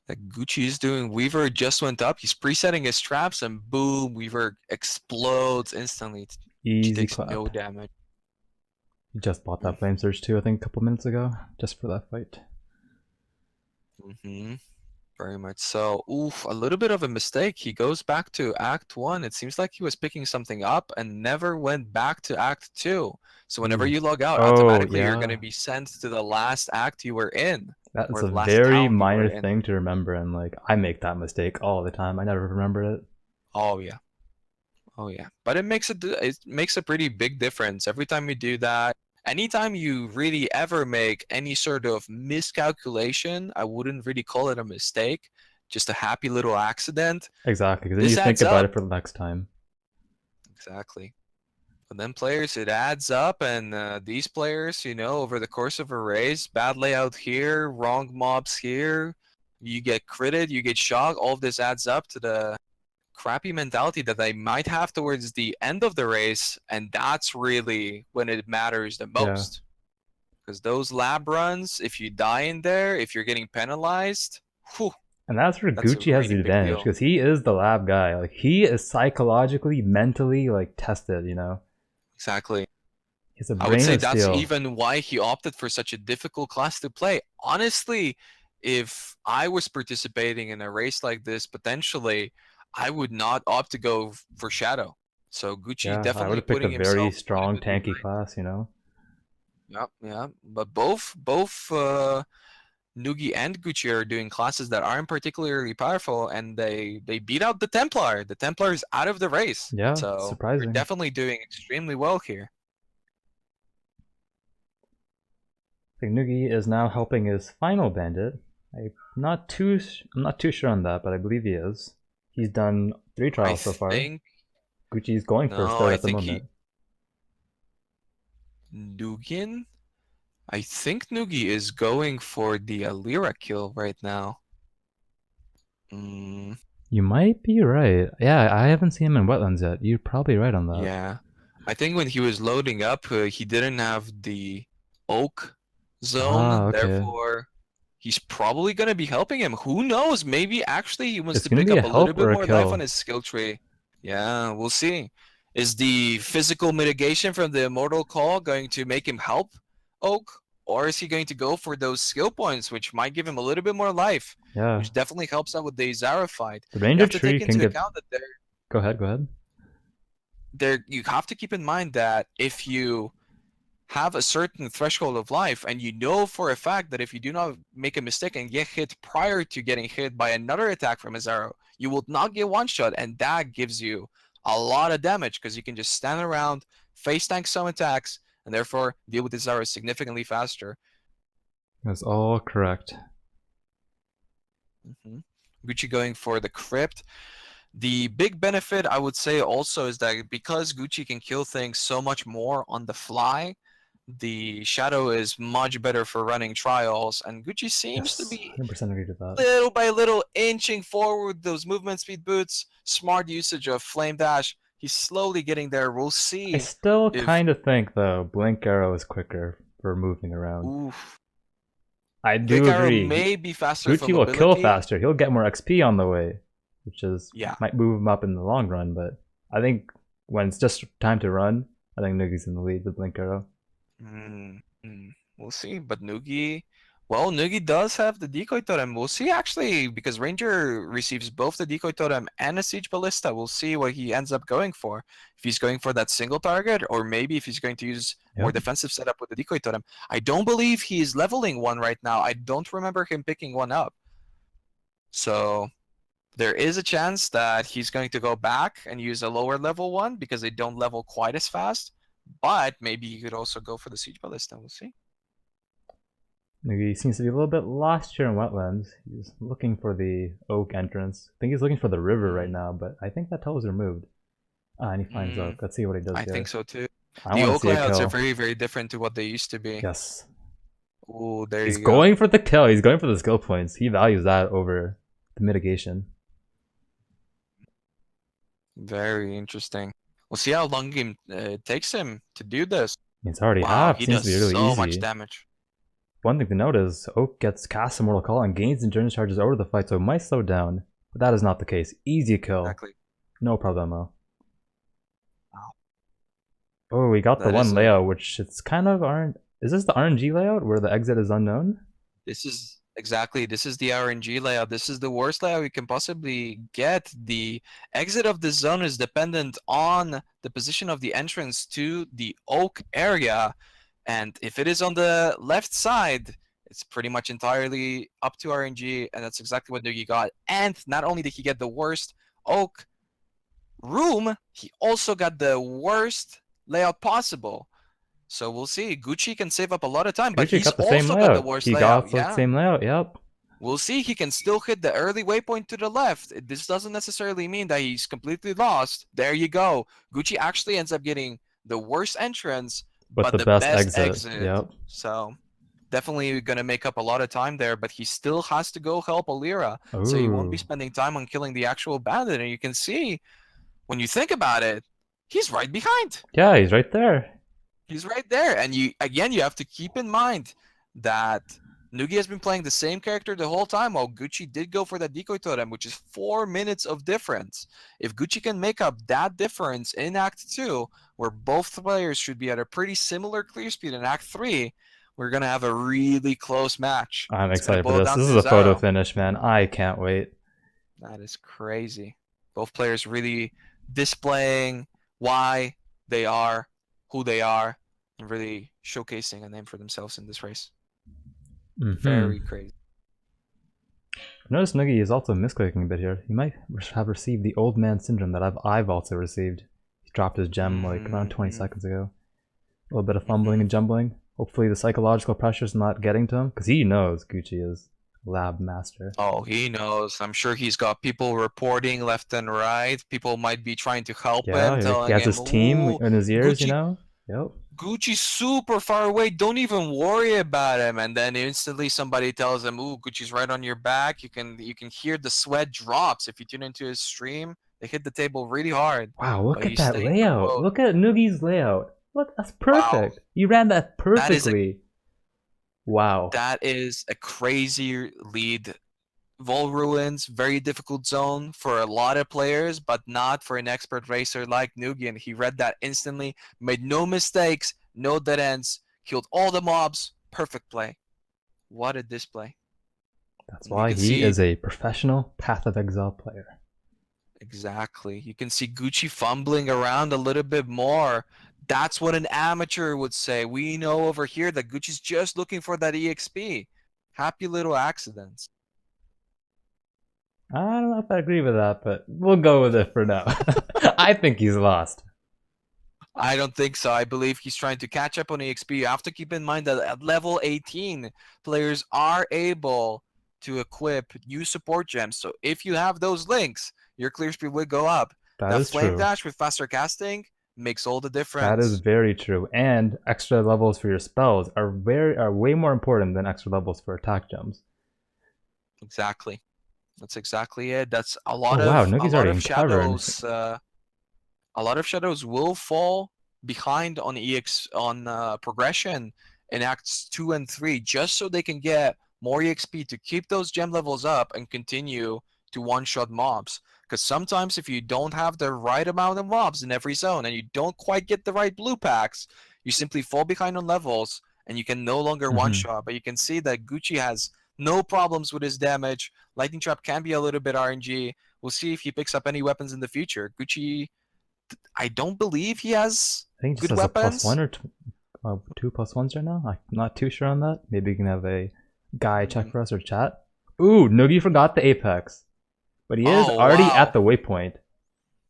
that Gucci is doing. Weaver just went up. He's presetting his traps, and boom, Weaver explodes instantly. He Easy takes clap. no damage. He just bought that Flame Surge too, I think, a couple minutes ago, just for that fight. Very much so. Oof, a little bit of a mistake. He goes back to Act 1. It seems like he was picking something up and never went back to Act 2. So whenever you log out, automatically you're going to be sent to the last act you were in. That is or a the last very town you minor were in. thing to remember, and like I make that mistake all the time. I never remember it. Oh yeah. But it makes a pretty big difference every time you do that. Anytime you really ever make any sort of miscalculation, I wouldn't really call it a mistake, just a happy little accident. Exactly, because then This you think adds about up. it for the next time. Exactly. But then players, it adds up, and these players, over the course of a race, bad layout here, wrong mobs here, you get critted, you get shocked, all of this adds up to the crappy mentality that they might have towards the end of the race, and that's really when it matters the most. Because those lab runs, if you die in there, if you're getting penalized, whew, and that's where Gucci has the really big advantage, deal. because he is the lab guy. Like he is psychologically, mentally tested. Exactly. He's a I would brain say of that's steel. even why he opted for such a difficult class to play. Honestly, if I was participating in a race like this, potentially, I would not opt to go for Shadow. So Gucci Yeah, I would definitely have picked a putting very himself strong quite a bit tanky class. Yeah. But both Nugi and Gucci are doing classes that aren't particularly powerful, and they beat out the Templar. The Templar is out of the race. Yeah, So surprising. they're definitely doing extremely well here. I think Nugi is now helping his final bandit. I'm not too sure on that, but I believe he is. He's done 3 trials so far. Gucci's going for his third at the moment. Nugiyen? I think Nugi is going for the Alira kill right now. You might be right. Yeah, I haven't seen him in wetlands yet. You're probably right on that. Yeah. I think when he was loading up, he didn't have the oak zone. Okay. Therefore, he's probably going to be helping him. Who knows? Maybe actually he wants It's to gonna pick be up a a little help bit or a more life kill? on his skill tree. Yeah, we'll see. Is the physical mitigation from the Immortal Call going to make him help Oak? Or is he going to go for those skill points, which might give him a little bit more life? Yeah. Which definitely helps out with the Izaro fight. The Ranger You have to tree take can into get... account that Go ahead. you have to keep in mind that if you have a certain threshold of life, and you know for a fact that if you do not make a mistake and get hit prior to getting hit by another attack from Izaro, you will not get one shot, and that gives you a lot of damage because you can just stand around, face tank some attacks, and therefore deal with Izaro significantly faster. That's all correct. Gucci going for the crypt. The big benefit, I would say, also is that because Gucci can kill things so much more on the fly, the Shadow is much better for running trials, and Gucci seems to be 100% agree with that. little by little inching forward those movement speed boots, smart usage of Flame Dash. He's slowly getting there. We'll see. I still kind of think, though, Blink Arrow is quicker for moving around. Oof. I do Blink Arrow agree. may be faster for Gucci will mobility. kill faster. He'll get more XP on the way, which is Yeah. might move him up in the long run. But I think when it's just time to run, I think Nugi's in the lead with Blink Arrow. We'll see. But Nugi, well, Nugi does have the decoy totem. We'll see actually, because Ranger receives both the decoy totem and a siege ballista. We'll see what he ends up going for. If he's going for that single target, or maybe if he's going to use more defensive setup with the decoy totem. I don't believe he's leveling one right now. I don't remember him picking one up. So there is a chance that he's going to go back and use a lower level one because they don't level quite as fast. But maybe he could also go for the siege ballista. We'll see. Nugi seems to be a little bit lost here in wetlands. He's looking for the oak entrance. I think he's looking for the river right now, but I think that toll is removed. And he finds oak. Let's see what he does I here. think so too. I The want oak to see a layouts kill. are very, very different to what they used to be. Yes. Ooh, there He's you go. going for the kill. He's going for the skill points. He values that over the mitigation. Very interesting. We'll see how long it takes him to do this. It's already Wow, half. he Seems does to be really so easy. much damage. One thing to note is Oak gets cast Immortal Call and gains endurance charges over the fight, so it might slow down. But that is not the case. Easy kill. Exactly. No problemo. Wow. Oh, we got the That one is layout, which it's kind of Is this the RNG layout where the exit is unknown? This is exactly. This is the RNG layout. This is the worst layout you can possibly get. The exit of the zone is dependent on the position of the entrance to the oak area. And if it is on the left side, it's pretty much entirely up to RNG, and that's exactly what Nugi got. And not only did he get the worst oak room, he also got the worst layout possible. So we'll see. Gucci can save up a lot of time, but Gucci he's got the same also layout. got the worst He layout. got the same layout, yep. We'll see. He can still hit the early waypoint to the left. This doesn't necessarily mean that he's completely lost. There you go. Gucci actually ends up getting the worst entrance, but the best exit. Yep. So definitely going to make up a lot of time there, but he still has to go help Alira. So he won't be spending time on killing the actual bandit. And you can see, when you think about it, he's right behind. Yeah, he's right there. He's right there. And you have to keep in mind that Nugi has been playing the same character the whole time, while Gucci did go for that decoy totem, which is 4 minutes of difference. If Gucci can make up that difference in Act 2, where both players should be at a pretty similar clear speed in Act 3, we're going to have a really close match. I'm excited for this. This is a photo finish, man. I can't wait. That is crazy. Both players really displaying why they are who they are and really showcasing a name for themselves in this race. Very crazy. Notice Nugi is also misclicking a bit here. He might have received the old man syndrome that I've also received. He dropped his gem like around 20 seconds ago. A little bit of fumbling and jumbling. Hopefully the psychological pressure's not getting to him, because he knows Gucci is lab master. Oh, he knows. I'm sure he's got people reporting left and right. People might be trying to help him. He has his team in his ears, Gucci, you know? Yep. Gucci's super far away. Don't even worry about him. And then instantly somebody tells him, "Ooh, Gucci's right on your back." You can hear the sweat drops if you tune into his stream. They hit the table really hard. Wow, look at that layout. Look at Nugi's layout. What? That's perfect. Wow. You ran that perfectly. Wow. That is a crazy lead. Vol Ruins, very difficult zone for a lot of players, but not for an expert racer like Nugiyen. He read that instantly, made no mistakes, no dead ends, killed all the mobs. Perfect play. What a display. That's why he is a professional Path of Exile player. Exactly. You can see Gucci fumbling around a little bit more. That's what an amateur would say. We know over here that Gucci's just looking for that EXP. Happy little accidents. I don't know if I agree with that, but we'll go with it for now. I think he's lost. I don't think so. I believe he's trying to catch up on EXP. You have to keep in mind that at level 18, players are able to equip new support gems. So if you have those links, your clear speed will go up. That is Flame true. Dash with faster casting makes all the difference. That is very true. And extra levels for your spells are way more important than extra levels for attack gems. Exactly. That's exactly it. That's a lot wow, of Nugi's already in shadows. A lot of shadows will fall behind on progression in acts 2 and 3, just so they can get more EXP to keep those gem levels up and continue to one-shot mobs. Because sometimes if you don't have the right amount of mobs in every zone and you don't quite get the right blue packs, you simply fall behind on levels and you can no longer one-shot. But you can see that Gucci has no problems with his damage. Lightning Trap can be a little bit RNG. We'll see if he picks up any weapons in the future. Gucci, I don't believe he has I think he just good has weapons. a +1 or 2 +1s right now. I'm not too sure on that. Maybe you can have a guy check for us or chat. Ooh, Nugi forgot the Apex. But he is already at the waypoint.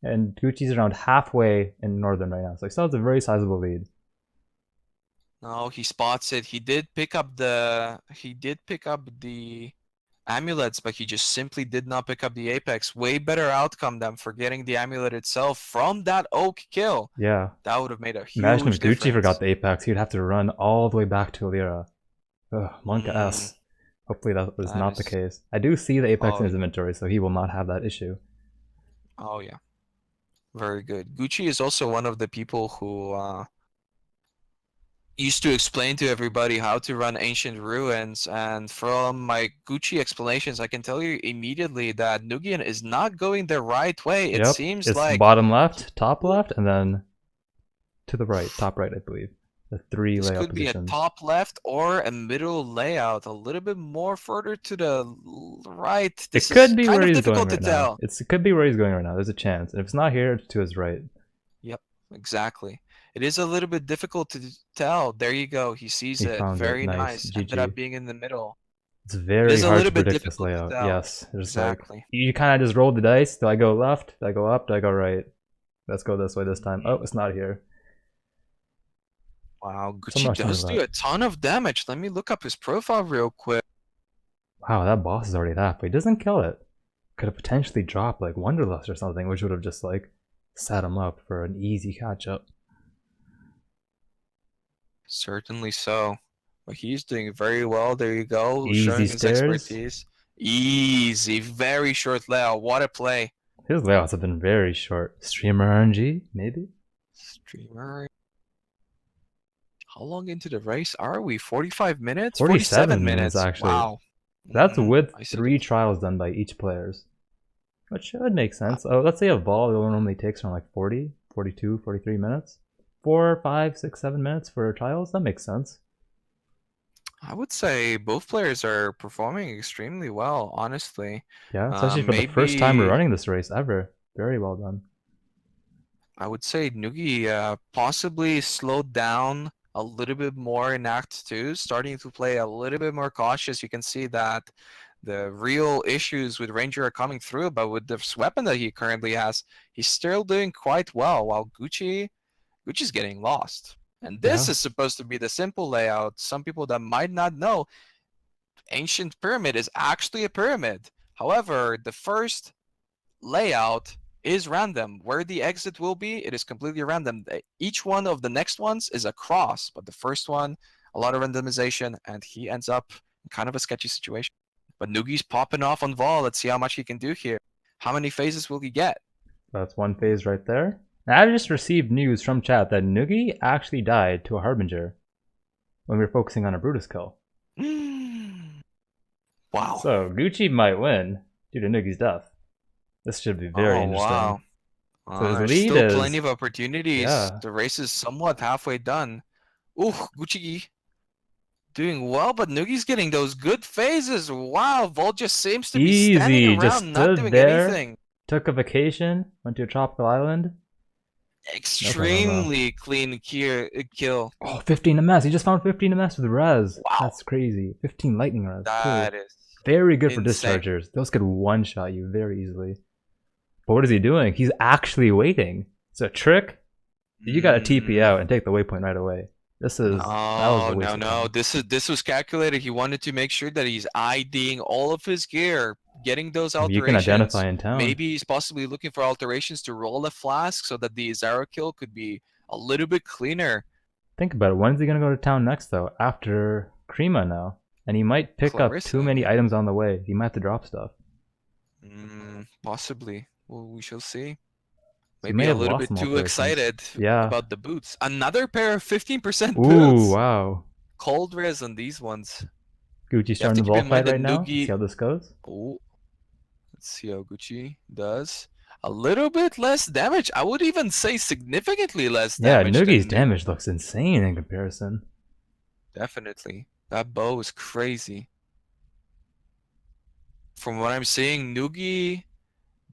And Gucci's around halfway in Northern right now. So he still has a very sizable lead. No, he spots it. He did pick up the amulets, but he just simply did not pick up the Apex. Way better outcome than forgetting the amulet itself from that oak kill. Yeah. That would have made a huge Imagine if difference. Gucci forgot the Apex, he'd have to run all the way back to Alira. Ugh, Monka S. Hopefully that is not the case. I do see the Apex in his inventory, so he will not have that issue. Oh yeah. Very good. Gucci is also one of the people who used to explain to everybody how to run Ancient Ruins, and from my Gucci explanations, I can tell you immediately that Nugiyen is not going the right way. It seems it's like bottom left, top left, and then to the right, top right, I believe. The 3 this layout could be positions. a top left or a middle layout, a little bit more further to the right. This it could be kind where of he's difficult going to right tell. now. It could be where he's going right now. There's a chance. And if it's not here, it's to his right. Yep, exactly. It is a little bit difficult to tell. There you go. He sees He it. found Very it. nice. GG. Ended up being in the middle. It's very hard to predict this layout. To tell. Yes. Exactly. Like, you kind of just roll the dice. Do I go left? Do I go up? Do I go right? Let's go this way this time. Oh, it's not here. Wow, Gucci does do a ton of damage. Let me look up his profile real quick. Wow, that boss is already that, but he doesn't kill it. Could have potentially dropped like Wonderlust or something, which would have just like set him up for an easy catch up. Certainly so. But he's doing very well. There you go. Easy showing his stairs. expertise. Easy, very short layout. What a play. His layouts have been very short. Streamer RNG, maybe? Streamer. How long into the race are we? 45 minutes? 47 minutes actually. Wow. That's with 3 trials done by each players. Which should make sense. Oh, let's say a vol normally takes around like 40, 42, 43 minutes. 4, 5, 6, 7 minutes for trials. That makes sense. I would say both players are performing extremely well, honestly. Yeah, especially for the first time we're running this race ever. Very well done. I would say Nugi possibly slowed down a little bit more in Act 2, starting to play a little bit more cautious. You can see that the real issues with Ranger are coming through, but with this weapon that he currently has, he's still doing quite well, while Gucci's getting lost. And this is supposed to be the simple layout. Some people that might not know, Ancient Pyramid is actually a pyramid. However, the first layout is random. Where the exit will be, it is completely random. Each one of the next ones is a cross, but the first one, a lot of randomization, and he ends up in kind of a sketchy situation. But Nugi's popping off on Vol. Let's see how much he can do here. How many phases will he get? That's one phase right there. Now, I've just received news from chat that Nugi actually died to a Harbinger when we were focusing on a Brutus kill. Wow. So Gucci might win due to Nugi's death. This should be very interesting. Wow. So his there's lead still is plenty of opportunities. Yeah. The race is somewhat halfway done. Ooh, Gucci doing well, but Nugi's getting those good phases. Wow, Vol just seems to be standing around, just not doing there, anything. Took a vacation, went to a tropical island. Extremely clean kill. Oh, 15 MS. He just found 15 MS with res. Wow. That's crazy. 15 lightning res. That is very good for insane. dischargers. Those could one-shot you very easily. But what is he doing? He's actually waiting. It's a trick. You gotta TP out and take the waypoint right away. This is that was a waste of No. time. This was calculated. He wanted to make sure that he's IDing all of his gear, getting those Maybe you can alterations. identify in town. Maybe he's possibly looking for alterations to roll a flask so that the Izaro kill could be a little bit cleaner. Think about it. When's he gonna go to town next though? After Krima now. And he might pick up too many items on the way. He might have to drop stuff. Possibly. Well, we shall see. So Maybe a little bit too excited about the boots. Another pair of 15% boots. Ooh, wow. Cold res on these ones. Gucci starting the ball fight right now. See how this goes. Oh, let's see how Gucci does. A little bit less damage. I would even say significantly less damage. Yeah, Nugi's damage looks insane in comparison. Definitely. That bow is crazy. From what I'm seeing, Nugi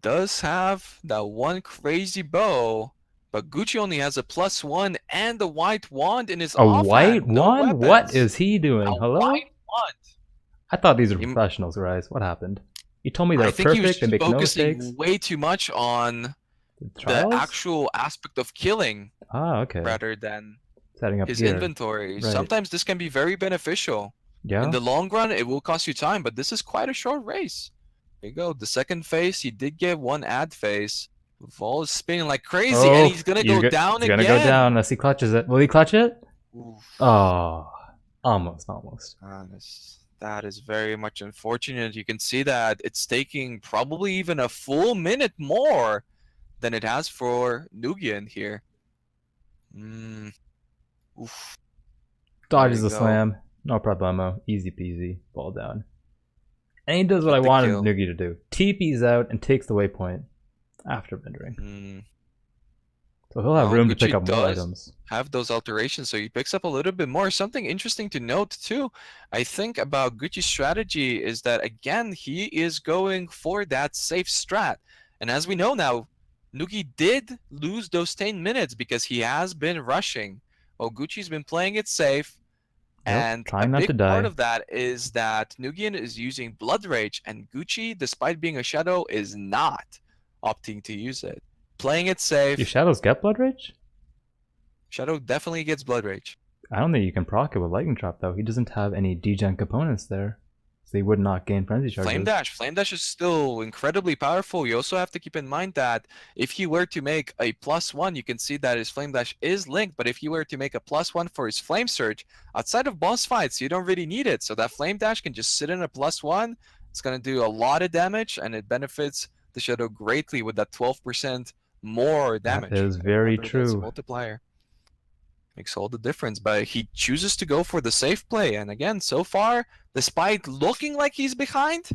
does have that one crazy bow, but Gucci only has a +1 and the white wand in his offhand. A white wand? What is he doing? Hello? White wand. I thought these were professionals, Raiz. What happened? You told me they're perfect and make no mistakes. Focusing way too much on the actual aspect of killing, rather than setting up his gear. Inventory. Right. Sometimes this can be very beneficial. Yeah. In the long run, it will cost you time, but this is quite a short race. There you go. The second phase, he did get one ad phase. Vol is spinning like crazy, and he's gonna go down again. He's gonna go down unless he clutches it. Will he clutch it? Oof. Oh, almost. That is very much unfortunate. You can see that it's taking probably even a full minute more than it has for Nugiyen here. Oof. Dodges the slam. No problemo. Easy peasy. Ball down. And he does what I wanted Nugi to do. TP's out and takes the waypoint after rendering. So he'll have room to pick up more items. Have those alterations, so he picks up a little bit more. Something interesting to note too, I think, about Gucci's strategy is that, again, he is going for that safe strat. And as we know now, Nugi did lose those 10 minutes because he has been rushing. Well, Gucci's been playing it safe. And a big part of that is that Nugiyen is using Blood Rage, and Gucci, despite being a shadow, is not opting to use it. Playing it safe. Do shadows get Blood Rage? Shadow definitely gets Blood Rage. I don't think you can proc it with Lightning Trap though. He doesn't have any degen components there. So he would not gain frenzy charges. Flame Dash is still incredibly powerful. You also have to keep in mind that if he were to make a +1, you can see that his Flame Dash is linked, but if he were to make a +1 for his Flame Surge, outside of boss fights, you don't really need it. So that Flame Dash can just sit in a +1. It's going to do a lot of damage, and it benefits the Shadow greatly with that 12% more damage. That is very true. Multiplier. Makes all the difference, but he chooses to go for the safe play. And again, so far, despite looking like he's behind,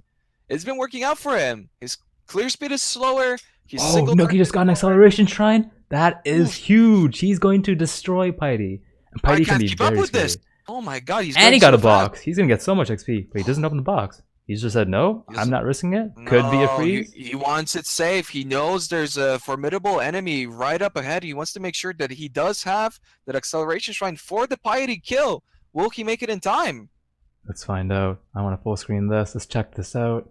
it's been working out for him. His clear speed is slower. Nugi just got an acceleration shrine. That is huge. He's going to destroy Piety. And Piety can be very scary. Oh my god, he got a box. He's gonna get so much XP, but he doesn't open the box. He's just said, no, I'm not risking it. Could be a freeze. He wants it safe. He knows there's a formidable enemy right up ahead. He wants to make sure that he does have that acceleration shrine for the Piety kill. Will he make it in time? Let's find out. I want to full screen this. Let's check this out.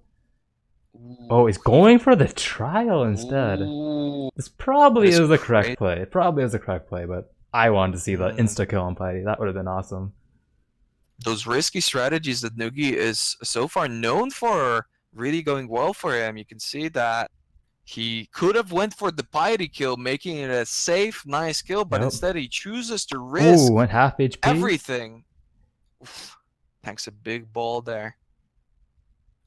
Oh, he's going for the trial instead. This probably is the correct play. It probably is the correct play, but I wanted to see the insta-kill on Piety. That would have been awesome. Those risky strategies that Nugi is so far known for really going well for him. You can see that he could have went for the Piety kill, making it a safe, nice kill, but instead he chooses to risk went half HP. Everything. Oof. Thanks a big ball there.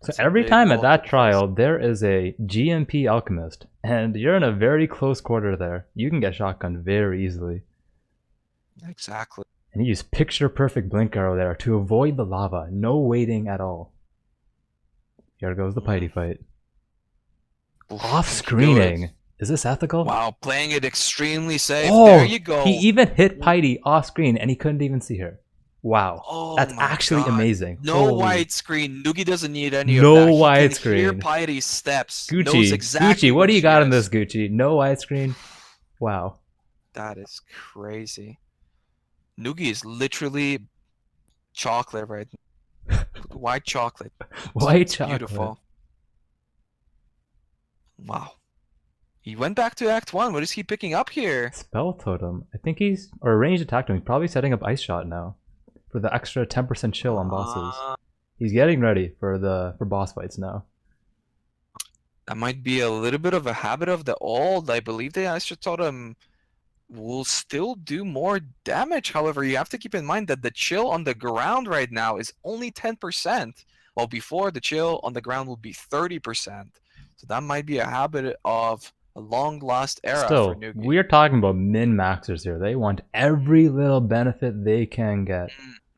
So every time at that trial, there is a GMP Alchemist, and you're in a very close quarter there. You can get shotgun very easily. Exactly. And he used picture perfect blink arrow there to avoid the lava. No waiting at all. Here goes the Piety fight. Off screening. Is this ethical? Wow, playing it extremely safe. There you go. He even hit Piety off screen and he couldn't even see her. Wow. That's actually amazing. No widescreen. Nugi doesn't need any of that. No widescreen. He can hear Piety's steps. Gucci, what do you got on this, Gucci? No widescreen? Wow. That is crazy. Nugi is literally chocolate right now. White chocolate. White chocolate. Beautiful. Wow. He went back to Act 1. What is he picking up here? Spell Totem. I think he's, or ranged attack totem. He's probably setting up Ice Shot now for the extra 10% chill on bosses. He's getting ready for boss fights now. That might be a little bit of a habit of the old. I believe the Ice Totem will still do more damage. However, you have to keep in mind that the chill on the ground right now is only 10%. While before, the chill on the ground will be 30%. So that might be a habit of a long lost era for Nugiyen. We're talking about min-maxers here. They want every little benefit they can get.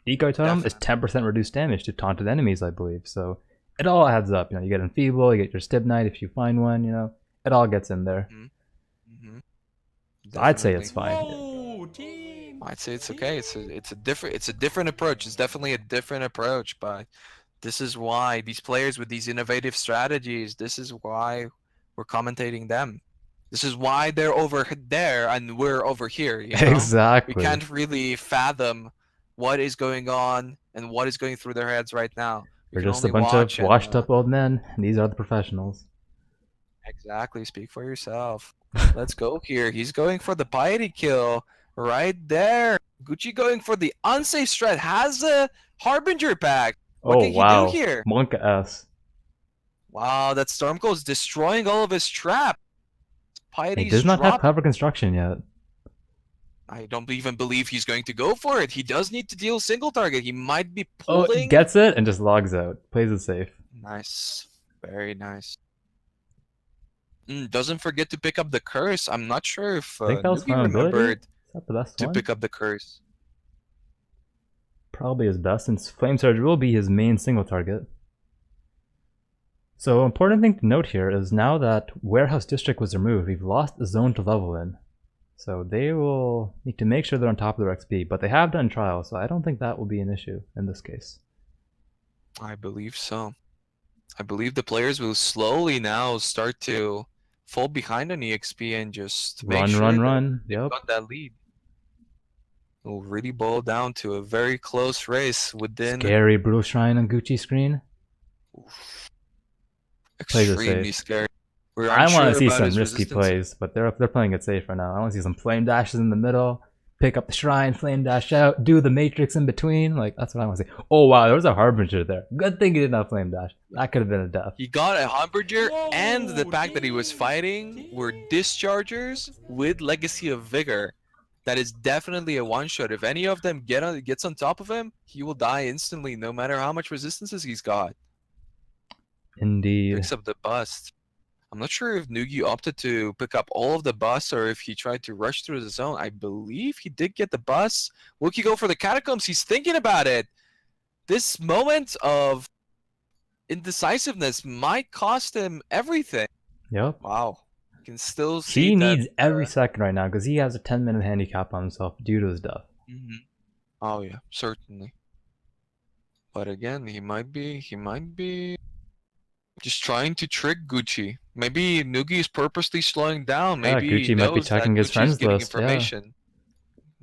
Decoy Totem is 10% reduced damage to taunted enemies, I believe. So it all adds up. You know, you get Enfeeble, you get your Stib Knight if you find one. You know, it all gets in there. So I'd say it's fine. Whoa, team. I'd say it's okay. It's a different approach. It's definitely a different approach, but this is why these players with these innovative strategies. This is why we're commentating them. This is why they're over there and we're over here. You know? Exactly. We can't really fathom what is going on and what is going through their heads right now. We're just a bunch of washed up old men. And these are the professionals. Exactly. Speak for yourself. Let's go here. He's going for the piety kill right there. Gucci going for the unsafe strat. Has a Harbinger pack. What did he do here? Monka S. Wow, that Stormcold is destroying all of his trap. He does not have cover construction yet. I don't even believe he's going to go for it. He does need to deal single target. He might be pulling. Oh, gets it and just logs out. Plays it safe. Nice. Very nice. Doesn't forget to pick up the curse. I'm not sure if Nugiyen remembered to pick up the curse. Probably his best, since Flame Surge will be his main single target. So, important thing to note here is now that Warehouse District was removed, we've lost a zone to level in. So they will need to make sure they're on top of their XP, but they have done trials, so I don't think that will be an issue in this case. I believe so. I believe the players will slowly now start to fall behind on EXP and just make sure they've got that lead. It will really boil down to a very close race within... Scary Brutal Shrine on Gucci screen. Oof. Extremely scary. I want to see some risky plays, but they're playing it safe right now. I want to see some flame dashes in the middle, pick up the shrine, flame dash out, do the matrix in between. Like, that's what I want to see. Oh wow, there was a Harbinger there. Good thing he did not flame dash. That could have been a death. He got a Harbinger, and the pack that he was fighting were Dischargers with Legacy of Vigor. That is definitely a one-shot. If any of them gets on top of him, he will die instantly, no matter how much resistances he's got. Indeed. Picks up the bust. I'm not sure if Nugi opted to pick up all of the busts or if he tried to rush through the zone. I believe he did get the bus. Will he go for the Catacombs? He's thinking about it. This moment of indecisiveness might cost him everything. Yep. Wow. You can still see he needs every second right now because he has a 10-minute handicap on himself due to his death. Oh yeah, certainly. But again, he might be just trying to trick Gucci. Maybe Nugi is purposely slowing down. Maybe Gucci might be checking his friends list. Information.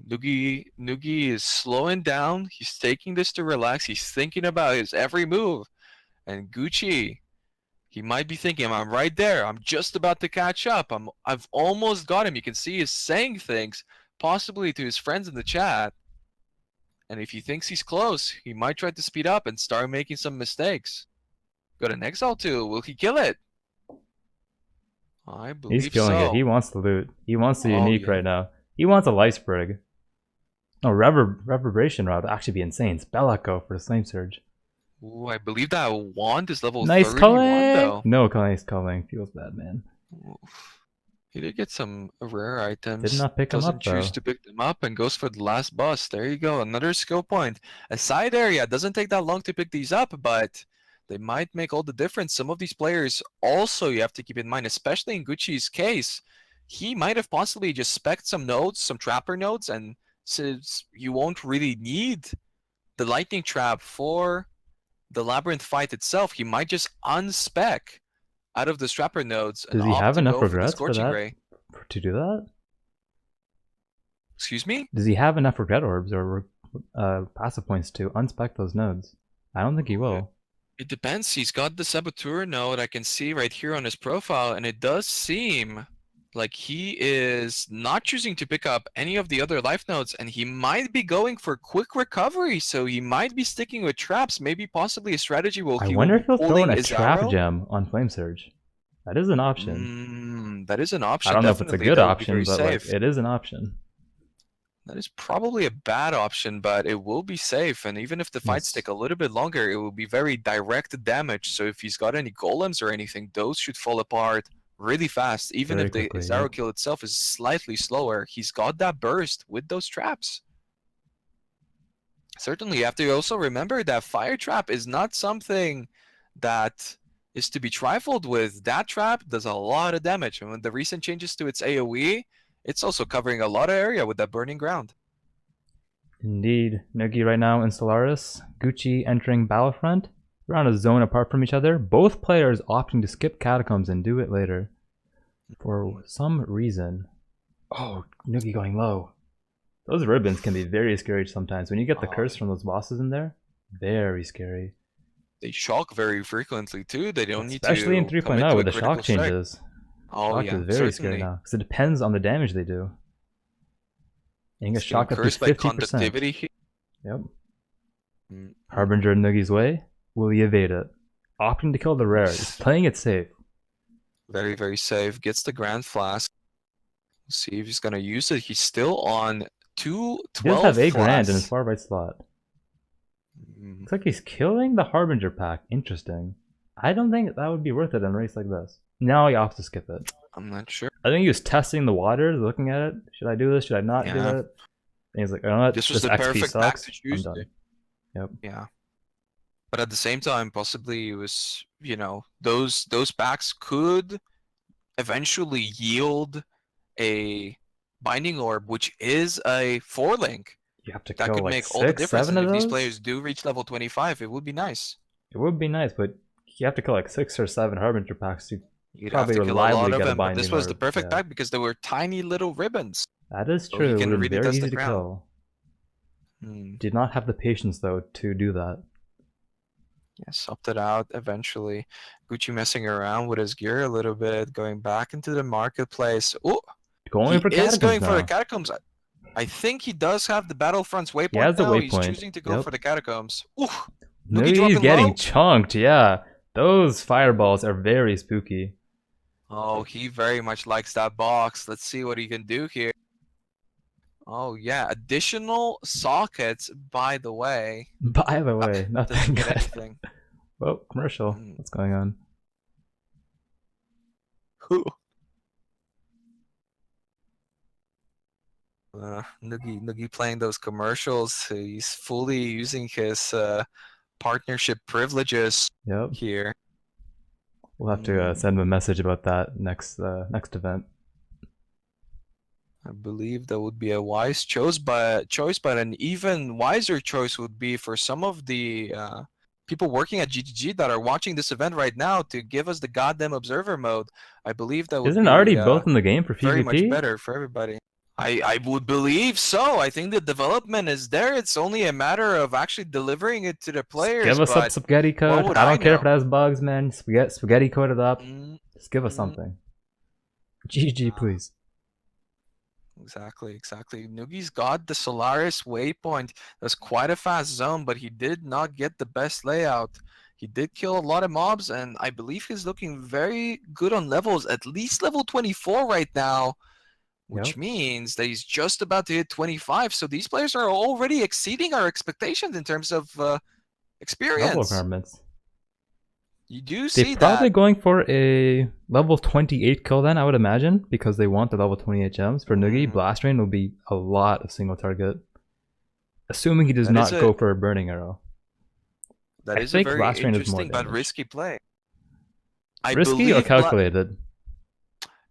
Nugi is slowing down. He's taking this to relax. He's thinking about his every move. And Gucci, he might be thinking, I'm right there. I'm just about to catch up. I've almost got him. You can see he's saying things, possibly to his friends in the chat. And if he thinks he's close, he might try to speed up and start making some mistakes. Got an Exile too. Will he kill it? I believe he's killing it. He wants the loot. He wants the unique right now. He wants a Life Sprig. Oh, Reverberation Rod would actually be insane. Spell Echo for the Flame Surge. Ooh, I believe that wand is level nice 31 though. No, nice culling. Feels bad, man. Oof. He did get some rare items. Did not pick them up, Doesn't choose to pick them up and goes for the last boss. There you go. Another skill point. A side area. Doesn't take that long to pick these up, but they might make all the difference. Some of these players also you have to keep in mind, especially in Gucci's case, he might have possibly just spec'd some nodes, some trapper nodes, and since you won't really need the lightning trap for the labyrinth fight itself, he might just unspec out of the trapper nodes. Does he have enough regrets for that? To do that? Excuse me? Does he have enough regret orbs or passive points to unspec those nodes? I don't think he will. It depends. He's got the Saboteur node I can see right here on his profile, and it does seem Like, he is not choosing to pick up any of the other life nodes, and he might be going for quick recovery, so he might be sticking with traps. Maybe possibly a strategy will I he wonder will if be he'll throw in holding a trap Izaro. gem on Flame Surge. That is an option. That is an option. I don't know if it's a Definitely, good that would be option, very but like safe. it is an option. That is probably a bad option, but it will be safe. And even if the fights Yes. take a little bit longer, it will be very direct damage. So if he's got any golems or anything, those should fall apart really fast. Even Very if the quickly, Izaro yep. kill itself is slightly slower, he's got that burst with those traps. Certainly, you have to also remember that Fire Trap is not something that is to be trifled with. That trap does a lot of damage. And with the recent changes to its AoE, it's also covering a lot of area with that burning ground. Indeed. Nugi right now in Solaris. Gucci entering Battlefront. They're on a zone apart from each other. Both players opting to skip Catacombs and do it later. For some reason. Oh, Nugi going low. Those ribbons can be very scary sometimes. When you get the curse from those bosses in there, very scary. They shock very frequently too. They don't need to Especially in commit 3.0 to with a the shock critical strike. changes. Oh Shock yeah, is very scary certainly. now. Because it depends on the damage they do. You can get It's getting shocked up to cursed by 50%. conductivity here. Yep. Mm. Harbinger in Nugi's way. Will he evade it? Opting to kill the rare. He's playing it safe. Very, very safe. Gets the Grand Flask. Let's see if he's gonna use it. He's still on 212 He does have a grand in his flasks. far right slot. Mm. Looks like he's killing the Harbinger pack. Interesting. I don't think that would be worth it in a race like this. Now he opts to skip it. I'm not sure. I think he was testing the waters, looking at it. Should I do this? Should I not do Yeah. it? And he's like, you know what? This was the XP perfect pack sucks. to I'm choose. done. Yep. Yeah. But at the same time, possibly it was, you know, those packs could eventually yield a binding orb, which is a 4-link. You have to That kill could like make all the 6, difference. 7 And of if these those? players do reach level 25, it would be nice. It would be nice, but you have to kill like 6 or 7 Harbinger packs to You'd probably have to kill a reliably lot of get a them, but binding this was the orb, perfect yeah. pack because there were tiny little ribbons. That is So true. he It can would have really been very test the easy to ground. kill. Hmm. Did not have the patience though to do that. Yeah, subbed it out eventually. Gucci messing around with his gear a little bit, going back into the marketplace. Oh, Going for he is Catacombs going for the now. Catacombs. I think he does have the Battlefront's waypoint He has the now. He's waypoint. choosing to go Yep. for the Catacombs. Ooh, Maybe Nugi he's dropping getting low. chunked, yeah. Those fireballs are very spooky. Oh, he very much likes that box. Let's see what he can do here. Oh yeah, additional sockets, by the way. By the way, Doesn't nothing get good. anything. Whoa, commercial. Mm. What's going on? Who? Nugi playing those commercials. He's fully using his partnership privileges Yep. here. We'll have to send him a message about that next event. I believe that would be a wise choice, but an even wiser choice would be for some of the people working at GGG that are watching this event right now to give us the goddamn observer mode. I believe that would Isn't be already built in the game for very much PvP? better for everybody. I would believe so. I think the development is there. It's only a matter of actually delivering it to the players. Give us some but spaghetti code. would I I don't care if it know? has bugs, man. Spaghetti code it up. Just give us Mm. something. GG, please. Exactly. Nugi's got the Solaris waypoint. That's quite a fast zone, but he did not get the best layout. He did kill a lot of mobs, and I believe he's looking very good on levels, at least level 24 right now, which Yep. means that he's just about to hit 25. So these players are already exceeding our expectations in terms of Level experience. requirements. You do see They're probably that. going for a level 28 kill then, I would imagine, because they want the level 28 gems. For Nugi, Blast Rain will be a lot of single target. Assuming he does That not is go for a burning arrow. That I is a think very Blast Rain is more interesting but damage. risky play. I Risky or believe calculated?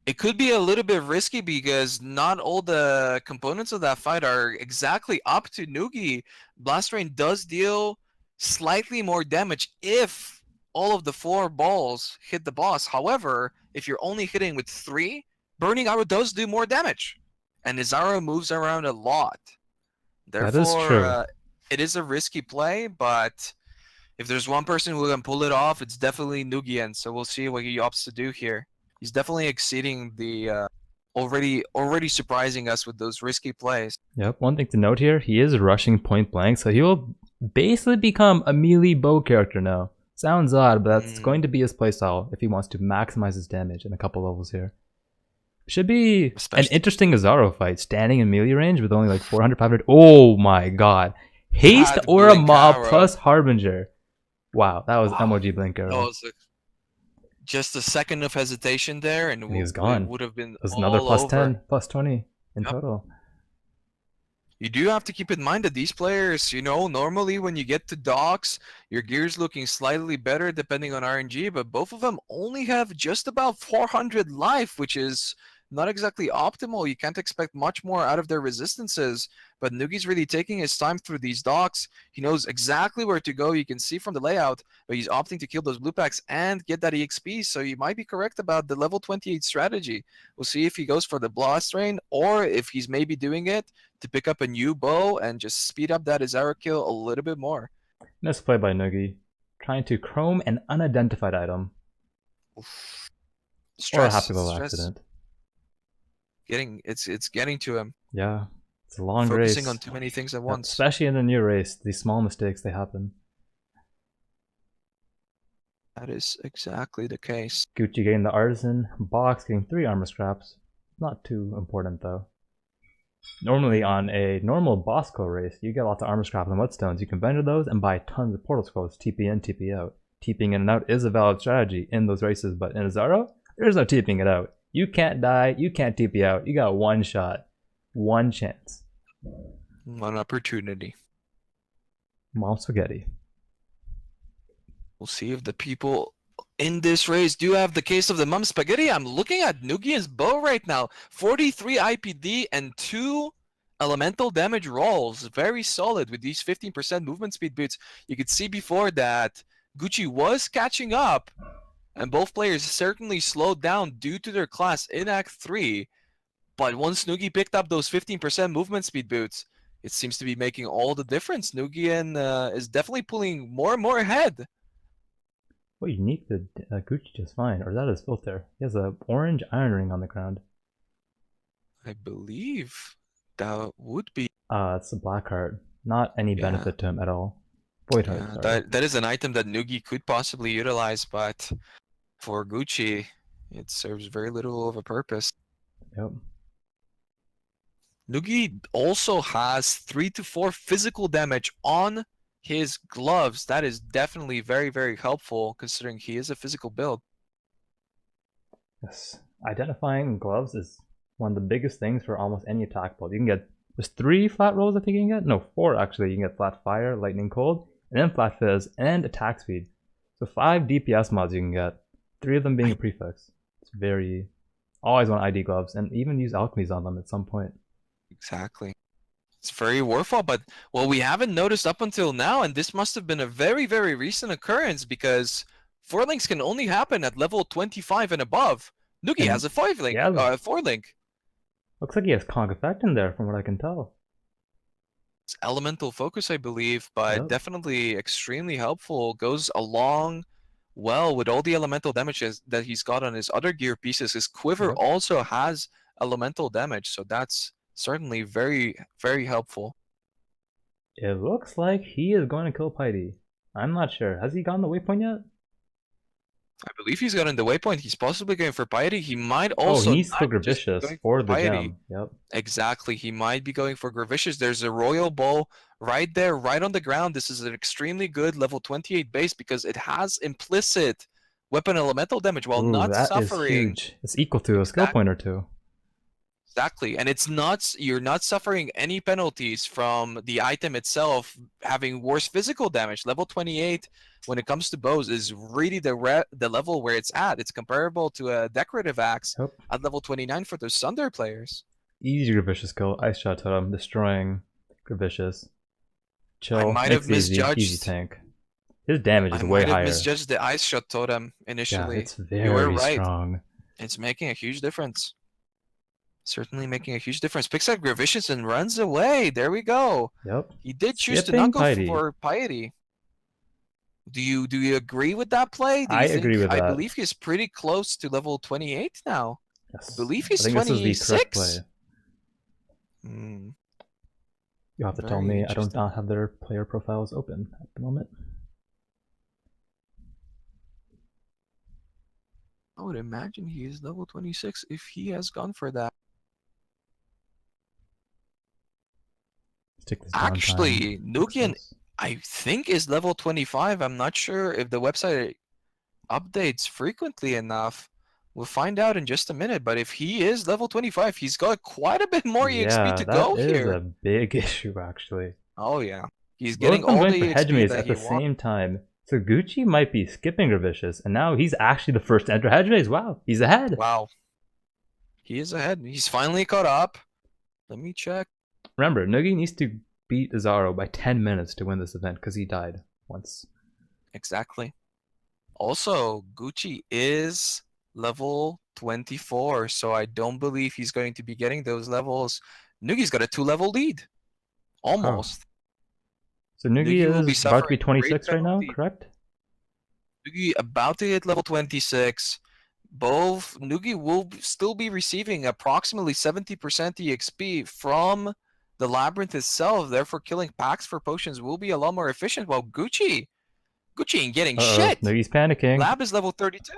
It could be a little bit risky because not all the components of that fight are exactly up to Nugi. Blast Rain does deal slightly more damage if all of the 4 balls hit the boss. However, if you're only hitting with 3, Burning Arrow does do more damage. And Izaro moves around a lot. Therefore, That is true. It is a risky play, but if there's one person who can pull it off, it's definitely Nugiyen. So we'll see what he opts to do here. He's definitely exceeding the already surprising us with those risky plays. Yep, one thing to note here, he is rushing point blank, so he will basically become a melee bow character now. Sounds odd, but that's going to be his playstyle if he wants to maximize his damage in a couple levels here. Should be an interesting Izaro fight, standing in melee range with only like 400, 500. Oh my god. Haste or a mob plus Harbinger. Wow, that was MOG Blink Arrow. That was just a second of hesitation there, and he was gone. It would have been There's another plus over. 10, plus 20 in total. You do have to keep in mind that these players, normally when you get to docks, your gear's looking slightly better depending on RNG, but both of them only have just about 400 life, which is not exactly optimal. You can't expect much more out of their resistances, but Nugi's really taking his time through these docks. He knows exactly where to go. You can see from the layout, but he's opting to kill those blue packs and get that EXP, so you might be correct about the level 28 strategy. We'll see if he goes for the blast rain or if he's maybe doing it to pick up a new bow and just speed up that Izaro kill a little bit more. Nice play by Nugi, trying to chrome an unidentified item. Or a happy little accident. It's getting to him. Yeah, it's a long race. Focusing on too many things at once. Especially in a new race, these small mistakes, they happen. That is exactly the case. Gucci getting the artisan, Box getting 3 armor scraps. Not too important though. Normally on a normal Bosco race, you get lots of armor scraps and whetstones. You can vendor those and buy tons of portal scrolls, TP in, TP out. TPing in and out is a valid strategy in those races, but in Izaro, there's no TPing it out. You can't die, you can't TP out. You got one shot, one chance. One opportunity. Mom spaghetti. We'll see if the people in this race do have the case of the mom spaghetti. I'm looking at Nugiyen's bow right now. 43 IPD and 2 elemental damage rolls. Very solid with these 15% movement speed boots. You could see before that Gucci was catching up, and both players certainly slowed down due to their class in Act 3. But once Nugi picked up those 15% movement speed boots, it seems to be making all the difference. Nugiyen is definitely pulling more and more ahead. What unique did Gucci just find? Or is that his filter? He has an orange iron ring on the ground. I believe that would be. It's a black heart. Not any benefit to him at all. Void heart. That is an item that Nugi could possibly utilize, but for Gucci, it serves very little of a purpose. Yep. Nugi also has 3 to 4 physical damage on his gloves. That is definitely very, very helpful considering he is a physical build. Yes. Identifying gloves is one of the biggest things for almost any attack build. You can get, there's 3 flat rolls I think you can get? No, 4 actually. You can get flat fire, lightning cold, and then flat fizz, and attack speed. So 5 DPS mods you can get, 3 of them being a prefix. It's very, always want ID gloves, and even use alchemies on them at some point. Exactly. It's very worthwhile, but what we haven't noticed up until now, and this must have been a very, very recent occurrence because 4 links can only happen at level 25 and above. Nugi has a 5 link, 4 link. Looks like he has Conk Effect in there from what I can tell. It's elemental focus, I believe, but definitely extremely helpful. Goes along well with all the elemental damages that he's got on his other gear pieces. His quiver also has elemental damage, so that's certainly very, very helpful. It looks like he is going to kill Piety. I'm not sure. Has he gotten the waypoint yet? I believe he's gotten the waypoint. He's possibly going for Piety. He might also. Oh, he's for Gravicious for the gem. Yep. Exactly. He might be going for Gravicious. There's a Royal Bow right there, right on the ground. This is an extremely good level 28 base because it has implicit weapon elemental damage while not suffering. Is huge. It's equal to a skill point or 2. Exactly, and it's not, you're not suffering any penalties from the item itself having worse physical damage. Level 28, when it comes to bows, is really the level where it's at. It's comparable to a decorative axe at level 29 for those Sunder players. Easy Gravicious kill, Ice Shot Totem, destroying Gravicious. Chill, I might have misjudged. Easy tank. His damage is way higher. I might have misjudged the Ice Shot Totem initially. Yeah, it's very strong. It's making a huge difference. Certainly making a huge difference. Picks up Gravicious and runs away. There we go. Yep. He did choose to not go for Piety. Do you agree with that play? I agree with that. I believe he's pretty close to level 28 now. Yes. I believe he's I think this is the correct 26. play. Hmm. You'll have to tell Very me. I do interesting. not have their player profiles open at the moment. I would imagine he is level 26 if he has gone for that. Let's take this Actually, downtime. Nugiyen, Fix this. I think, is level 25. I'm not sure if the website updates frequently enough. We'll find out in just a minute, but if he is level 25, he's got quite a bit more EXP Yeah, to that go is here. a big issue actually. Oh yeah, he's Both getting of them all going the for EXP hegemonies that at he the wants. same time. So Gucci might be skipping Revicious, and now he's actually the first to enter hegemonies. Wow, he's ahead. Wow, he is ahead. He's finally caught up. Let me check. Remember, Nugi needs to beat Izaro by 10 minutes to win this event because he died once. Exactly. Also, Gucci is level 24, so I don't believe he's going to be getting those levels. Nugi's got a 2-level lead. Almost. So Nugi Nugi will be is about to be suffering great 26 right now, penalty. correct? Nugi about to hit level 26. Both Nugi will still be receiving approximately 70% EXP from the labyrinth itself. Therefore, killing packs for potions will be a lot more efficient. While Gucci ain't getting shit. Nugi's panicking. Lab is level 32.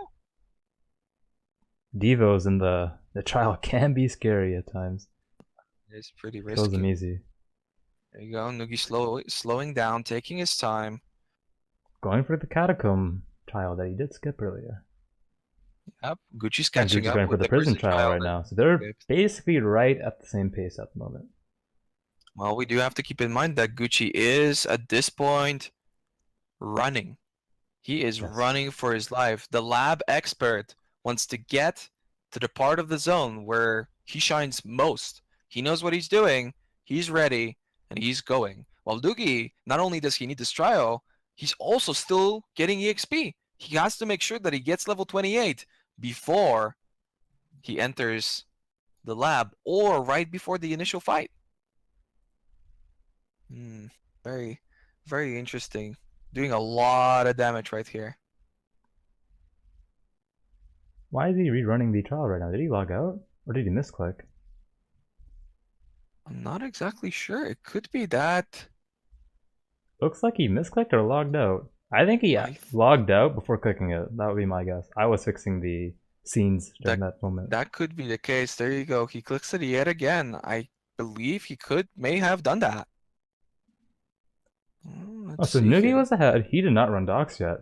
Devos in the trial can be scary at times. It's pretty Kills them risky. easy. There you go. Nugi slowing down, taking his time. Going for the catacomb trial that he did skip earlier. Yep. Gucci's And catching Gucci's up going for with the prison trial right that now. So they're skipped. basically right at the same pace at the moment. Well, we do have to keep in mind that Gucci is, at this point, running. He is Yes. running for his life. The lab expert wants to get to the part of the zone where he shines most. He knows what he's doing, he's ready, and he's going. While Nugi, not only does he need this trial, he's also still getting EXP. He has to make sure that he gets level 28 before he enters the lab or right before the initial fight. Very, very interesting. Doing a lot of damage right here. Why is he rerunning the trial right now? Did he log out? Or did he misclick? I'm not exactly sure. It could be that. Looks like he misclicked or logged out. I think he logged out before clicking it. That would be my guess. I was fixing the scenes during that moment. That could be the case. There you go. He clicks it yet again. I believe he may have done that. So Nugi was ahead. He did not run docs yet.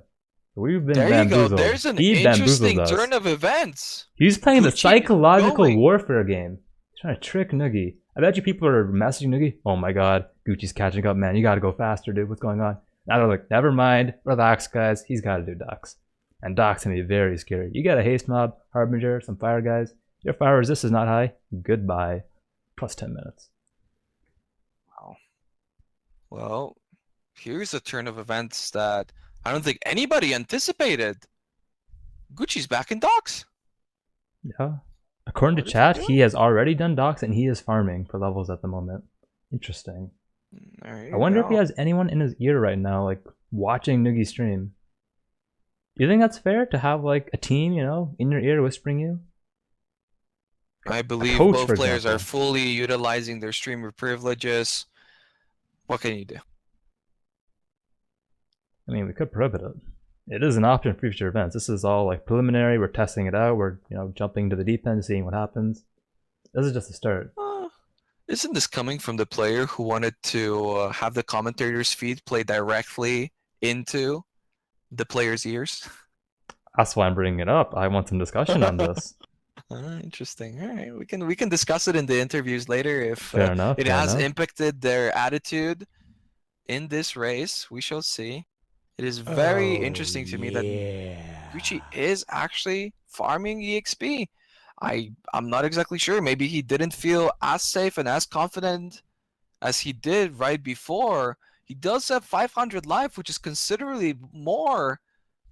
We've been bamboozled. There you go. There's an He interesting bamboozled us. turn of events. He's playing the Gucci psychological going. warfare game. He's trying to trick Nugi. I bet you people are messaging Nugi. Oh my god, Gucci's catching up, man. You gotta go faster, dude. What's going on? Now they're like, never mind. Relax, guys. He's gotta do docs. And docs can be very scary. You got a haste mob, harbinger, some fire guys. Your fire resist is not high. Goodbye. Plus 10 minutes. Wow. Well, here's a turn of events that I don't think anybody anticipated. Gucci's back in docks. Yeah. According to chat, he has already done docs and he is farming for levels at the moment. Interesting. I wonder if he has anyone in his ear right now, like watching Nugi stream. Do you think that's fair to have like a team, you know, in your ear whispering you? I believe coach, both for players are example. fully utilizing their streamer privileges. What can you do? I mean, we could prohibit it. It is an option for future events. This is all like preliminary. We're testing it out. We're, you know, jumping to the deep end, seeing what happens. This is just a start. Isn't this coming from the player who wanted to have the commentator's feed play directly into the player's ears? That's why I'm bringing it up. I want some discussion on this. Interesting. All right, we can discuss it in the interviews later if it has impacted their attitude in this race. We shall see. It is very interesting to me that Gucci is actually farming EXP. I'm not exactly sure. Maybe he didn't feel as safe and as confident as he did right before. He does have 500 life, which is considerably more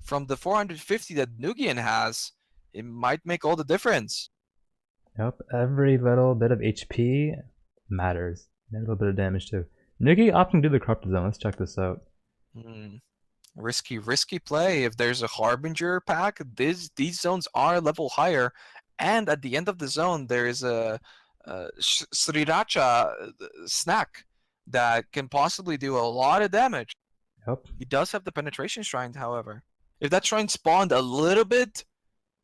from the 450 that Nugiyen has. It might make all the difference. Yep, every little bit of HP matters. And a little bit of damage too. Nugi opting to do the corrupted zone. Let's check this out. Risky play. If there's a Harbinger pack, these zones are level higher. And at the end of the zone, there is a Sriracha snack that can possibly do a lot of damage. Yep. He does have the penetration shrine, however. If that shrine spawned a little bit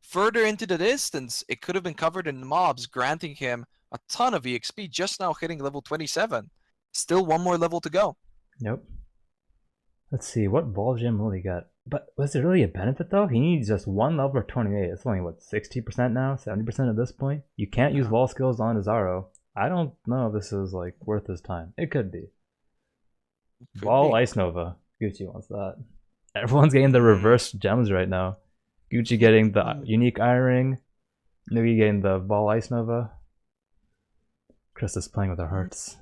further into the distance, it could have been covered in mobs, granting him a ton of EXP, just now hitting level 27. Still one more level to go. Yep. Let's see, what ball gem will he get? But was there really a benefit though? He needs just one level of 28. It's only what, 60% now? 70% at this point? You can't use wall skills on Izaro. I don't know if this is like worth his time. It could be. Ball Ice Nova. Gucci wants that. Everyone's getting the reverse gems right now. Gucci getting the unique eye ring. Nugi getting the ball Ice Nova. Chris is playing with our hearts.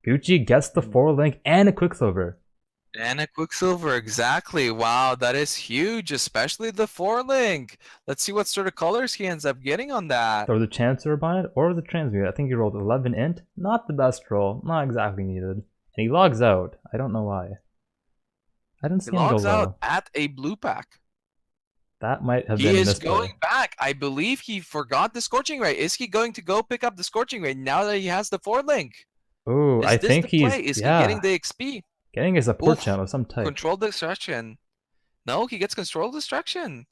Gucci gets the 4 link and a Quicksilver. And a Quicksilver, exactly. Wow, that is huge, especially the 4 link. Let's see what sort of colors he ends up getting on that. Or the Chancer on it, or the Transmute. I think he rolled 11 int. Not the best roll, not exactly needed. And he logs out. I don't know why. I didn't see him go low. He logs out at a blue pack. That might have been He a is misplay. going back. I believe he forgot the Scorching Ray. Is he going to go pick up the Scorching Ray now that he has the 4 link? Ooh, I think he's Is he getting the XP? Getting a support gem of some type. Control Destruction. No, he gets Control Destruction.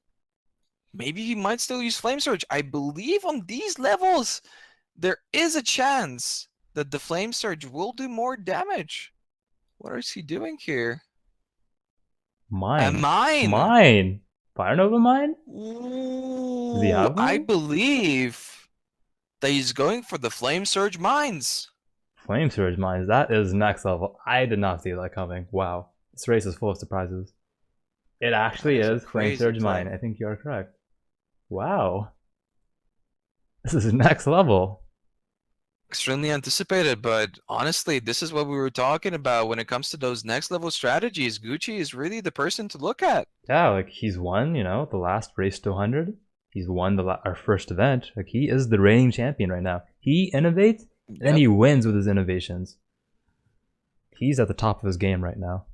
Maybe he might still use Flame Surge. I believe on these levels, there is a chance that the Flame Surge will do more damage. What is he doing here? Mine. Mine. Mine. Fire Nova mine? Ooh, Does he have one? I believe that he's going for the Flame Surge mines. Flame Surge mines. That is next level. I did not see that coming. Wow. This race is full of surprises. It actually is Flame Surge mine. I think you are correct. Wow. This is next level. Extremely anticipated, but honestly, this is what we were talking about when it comes to those next level strategies. Gucci is really the person to look at. Yeah, like he's won, you know, the last race to 100. He's won our first event. Like he is the reigning champion right now. He innovates, and then he wins with his innovations. He's at the top of his game right now.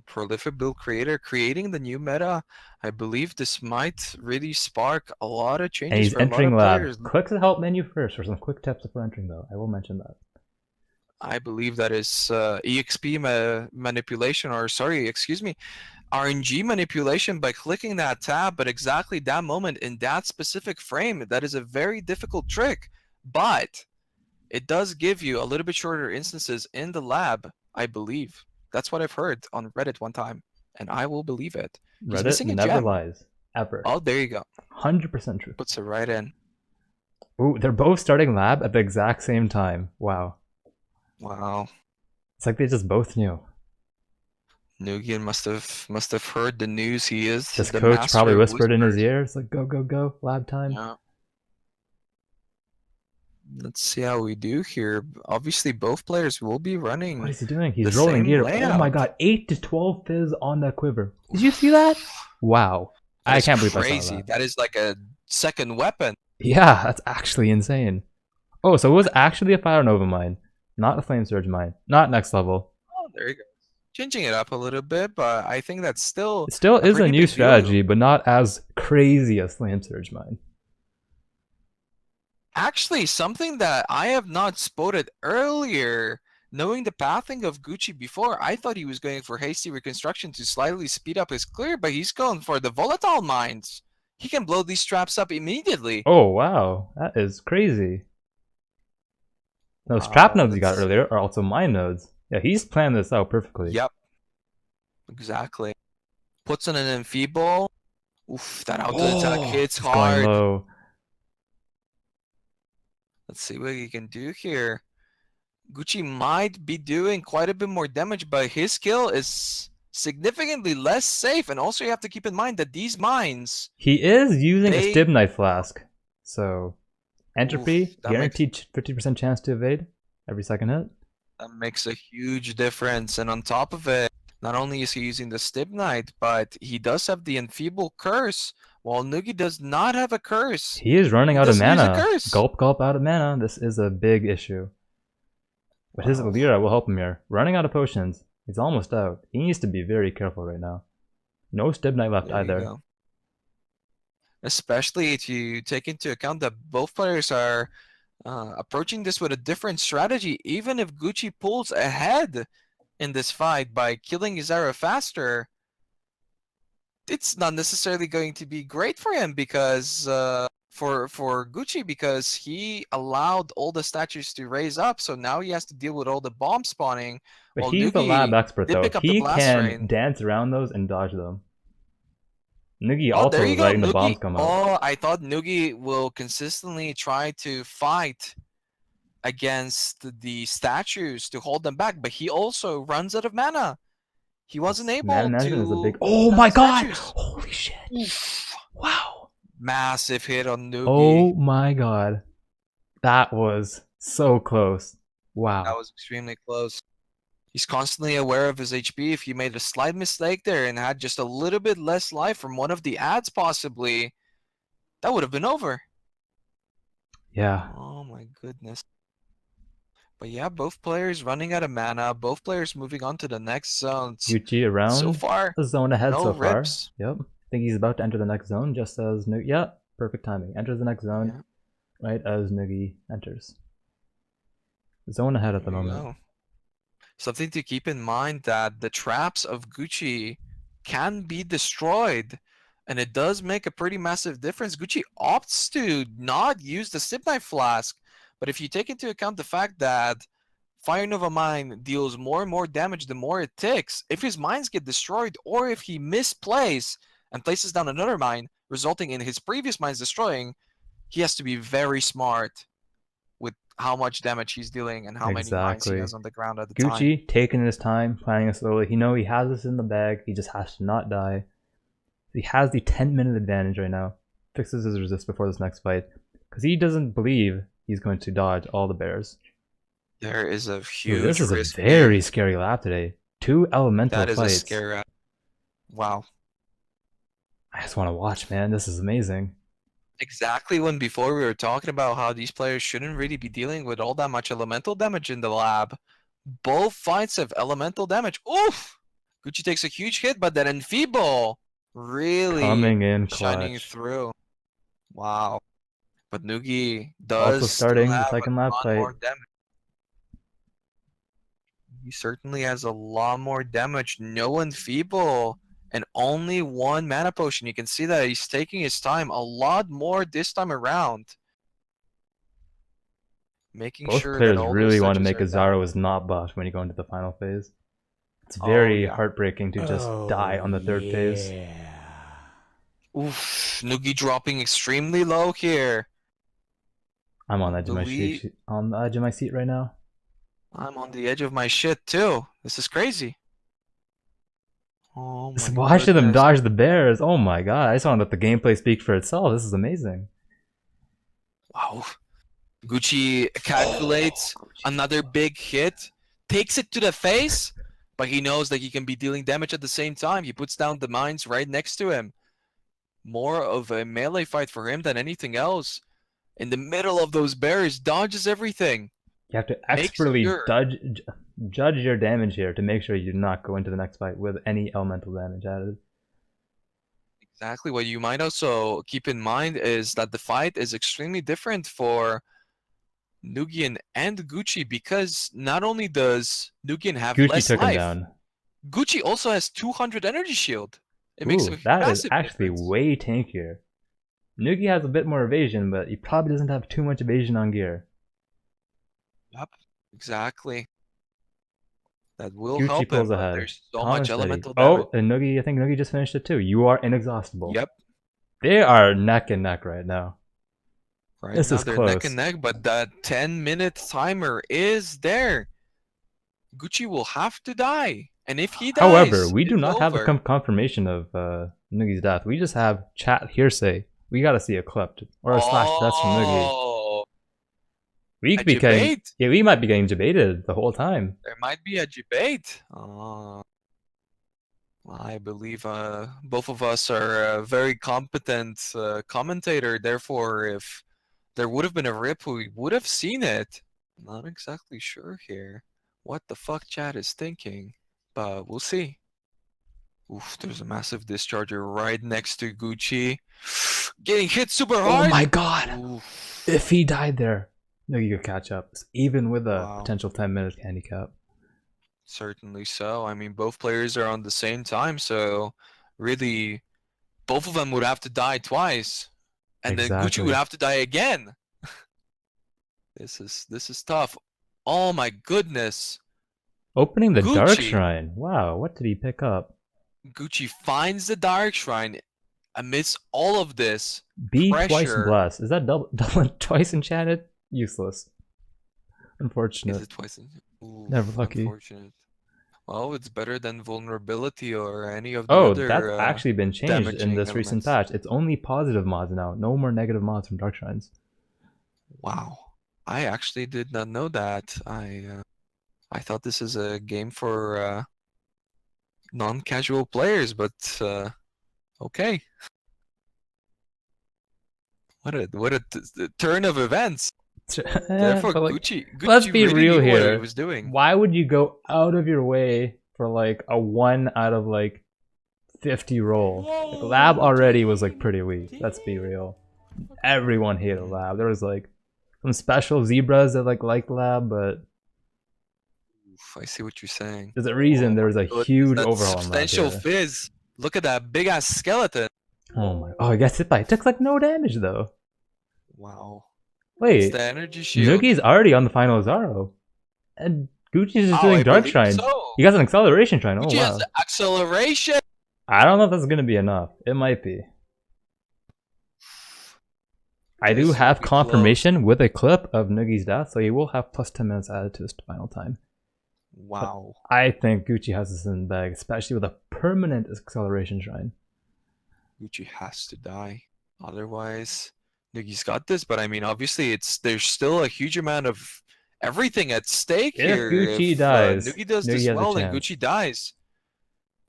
Prolific build creator, creating the new meta. I believe this might really spark a lot of changes. And he's for entering a lot of lab. players. Click the help menu first for some quick tips before entering though. I will mention that. I believe that is EXP manipulation, or sorry, excuse me, RNG manipulation by clicking that tab, but exactly that moment in that specific frame. That is a very difficult trick, but it does give you a little bit shorter instances in the lab, I believe. That's what I've heard on Reddit one time, and I will believe it. He's Reddit never lies. Ever. Oh, there you go. 100% true. Puts it right in. Ooh, they're both starting lab at the exact same time. Wow. Wow. It's like they just both knew. Nugiyen must have heard the news. He is. His the coach probably master of whispered in his whispers. ear. It's like, go, go, go, lab time. Yeah. Let's see how we do here. Obviously, both players will be running. What is he doing? He's the rolling same gear. layout. Oh my god, 8 to 12 fizz on that quiver. Did you see that? Wow. I can't believe I saw that. That is like a second weapon. Yeah, that's actually insane. Oh, so it was actually a Fire Nova mine, not a Flame Surge mine, not next level. Oh, there you go. Changing it up a little bit, but I think that's still. It still is a pretty new big deal. strategy, but not as crazy as Flame Surge mine. Actually, something that I have not spotted earlier, knowing the pathing of Gucci before, I thought he was going for hasty reconstruction to slightly speed up his clear, but he's going for the volatile mines. He can blow these traps up immediately. Oh wow, that is crazy. Those trap nodes you got earlier are also mine nodes. Yeah, he's planned this out perfectly. Yep. Exactly. Puts on an enfeeble. Oof, that auto attack hits It's going hard. low. Let's see what he can do here. Gucci might be doing quite a bit more damage, but his skill is significantly less safe. And also you have to keep in mind that these mines... He is using a Stibnite flask. So, entropy, that guaranteed 50% chance to evade every second hit. That makes a huge difference. And on top of it, not only is he using the Stibnite, but he does have the Enfeeble Curse, while Nugi does not have a curse. He is running out of mana. Curse. Gulp, gulp out of mana. This is a big issue. But his Lira will help him here. Running out of potions. He's almost out. He needs to be very careful right now. No Stibnite left either. especially if you take into account that both players are approaching this with a different strategy. Even if Gucci pulls ahead in this fight by killing Izaro faster, it's not necessarily going to be great for him because for Gucci, because he allowed all the statues to raise up, so now he has to deal with all the bomb spawning. But While he's the lab Nugi expert did though. pick up the He blast can rain. dance around those and dodge them. Nugi Oh, there also you is go, letting the Nugi. bombs come out. Oh, I thought Nugi will consistently try to fight against the statues to hold them back, but he also runs out of mana. He wasn't Mana able management is a to big. Oh hold my the god! statues. Holy shit! Oof. Wow! Massive hit on Nugi. Oh my god. That was so close. Wow. That was extremely close. He's constantly aware of his HP. If he made a slight mistake there and had just a little bit less life from one of the ads possibly, that would have been over. Yeah. Oh my goodness. But yeah, both players running out of mana, both players moving on to the next zones. Gucci around So far, a zone ahead no so far. rips. Yep. I think he's about to enter the next zone just as Nugi. Yeah, perfect timing. Enters the next zone right as Nugi enters. Zone ahead at the There you moment. go. Something to keep in mind that the traps of Gucci can be destroyed, and it does make a pretty massive difference. Gucci opts to not use the Sip Knife Flask, but if you take into account the fact that Fire Nova Mine deals more and more damage the more it ticks, if his mines get destroyed or if he misplays and places down another mine, resulting in his previous mines destroying, he has to be very smart with how much damage he's dealing and how many mines he has on the ground at the time. Gucci taking his time, planning it slowly. He knows he has this in the bag. He just has to not die. He has the 10-minute advantage right now. Fixes his resist before this next fight. Because he doesn't believe he's going to dodge all the bears. There is a huge This is risk a very here. scary lap today. 2 elemental That is fights. a scary lap. Wow. I just want to watch, man. This is amazing. Exactly when before we were talking about how these players shouldn't really be dealing with all that much elemental damage in the lab. Both fights have elemental damage. Oof! Gucci takes a huge hit, but that Enfeeble really Coming in shining clutch. through. Wow. But Nugi does Also starting still the have second a lap lot fight. more damage. He certainly has a lot more damage. No Enfeeble. And only one mana potion. You can see that he's taking his time a lot more this time around. Making Both sure that players all really those want to touches make are down. Izaro is not buffed when you go into the final phase. It's very yeah. heartbreaking to just die on the third phase. Oof, Nugi dropping extremely low here. I'm on the edge of my seat. On the edge of my seat right now. I'm on the edge of my shit too. This is crazy. Oh my Watching them goodness. dodge the bears. Oh my god. I just want to let the gameplay speak for itself. This is amazing. Wow. Gucci calculates another big hit, takes it to the face, but he knows that he can be dealing damage at the same time. He puts down the mines right next to him. More of a melee fight for him than anything else. In the middle of those bears, dodges everything. You have to expertly judge your damage here to make sure you do not go into the next fight with any elemental damage added. Exactly. What you might also keep in mind is that the fight is extremely different for Nugiyen and Gucci because not only does Nugiyen have Gucci less took life, him down. Gucci also has 200 energy shield. It Ooh, makes a that is massive actually difference. way tankier. Nugi has a bit more evasion, but he probably doesn't have too much evasion on gear. Yep, exactly. That will Gucci help him, pulls but ahead. there's so Calm much and steady. elemental damage. Oh, and Nugi, I think Nugi just finished it too. You are inexhaustible. Yep. They are neck and neck right now. Right this now is they're close. neck and neck, but that 10-minute timer is there. Gucci will have to die. And if he dies, however, we do it's not have a over. confirmation of Nugi's death. We just have chat hearsay. We gotta see a clip or a slash test from Nugi. We could be getting, we might be getting debated the whole time. There might be a debate. I believe both of us are a very competent commentator. Therefore, if there would have been a rip, we would have seen it. Not exactly sure here what the fuck chat is thinking, but we'll see. Oof, there's a massive discharger right next to Gucci. getting hit super Oh hard. my god! Oof. If he died there, Nugi could catch up, even with a Wow. potential 10-minute handicap. Certainly so. I mean, both players are on the same time, so really, both of them would have to die twice, and then Gucci Exactly. would have to die again. This is tough. Oh my goodness. Opening the Dark Gucci. Shrine. Wow, what did he pick up? Gucci finds the Dark Shrine amidst all of this Be twice pressure. blessed. Is that double twice enchanted? Useless. Is Unfortunate. it twice? Ooh, Never lucky. unfortunate. Well, it's better than vulnerability or any of the Oh, other that's actually been changed in damaging this recent elements. patch. It's only positive mods now. No more negative mods from Dark Shrines. Wow. I actually did not know that. I thought this is a game for non-casual players, but okay. What a turn of events. Therefore, But, like, Gucci let's be really real knew what he here. was doing. Why would you go out of your way for like a 1 out of like 50 roll? Like, Lab already was like pretty weak. Let's be real. Everyone hated Lab. There was like some special zebras that liked Lab, but Oof, I see what you're saying. there's a reason there was a huge That overhaul on Lab substantial here. fizz. Look at that big ass skeleton. Oh my! Oh, I guess it took like no damage though. Wow. It's Wait, the energy shield. Nugi's already on the final Izaro, and Gucci's just Oh, doing I Dark believe Shrine. so. He got an acceleration shrine. Oh Gucci wow! has acceleration. I don't know if that's gonna be enough. It might be. I do This will have be confirmation with a clip of Nugi's death, so he will have plus 10 minutes added to his final time. close. Wow. I think Gucci has this in the bag, especially with a permanent acceleration shrine. Gucci has to die. Otherwise, Nugi's got this. But I mean, obviously, there's still a huge amount of everything at stake If here. Gucci If dies, Nugi does Nugi this has a well, then chance. Gucci dies.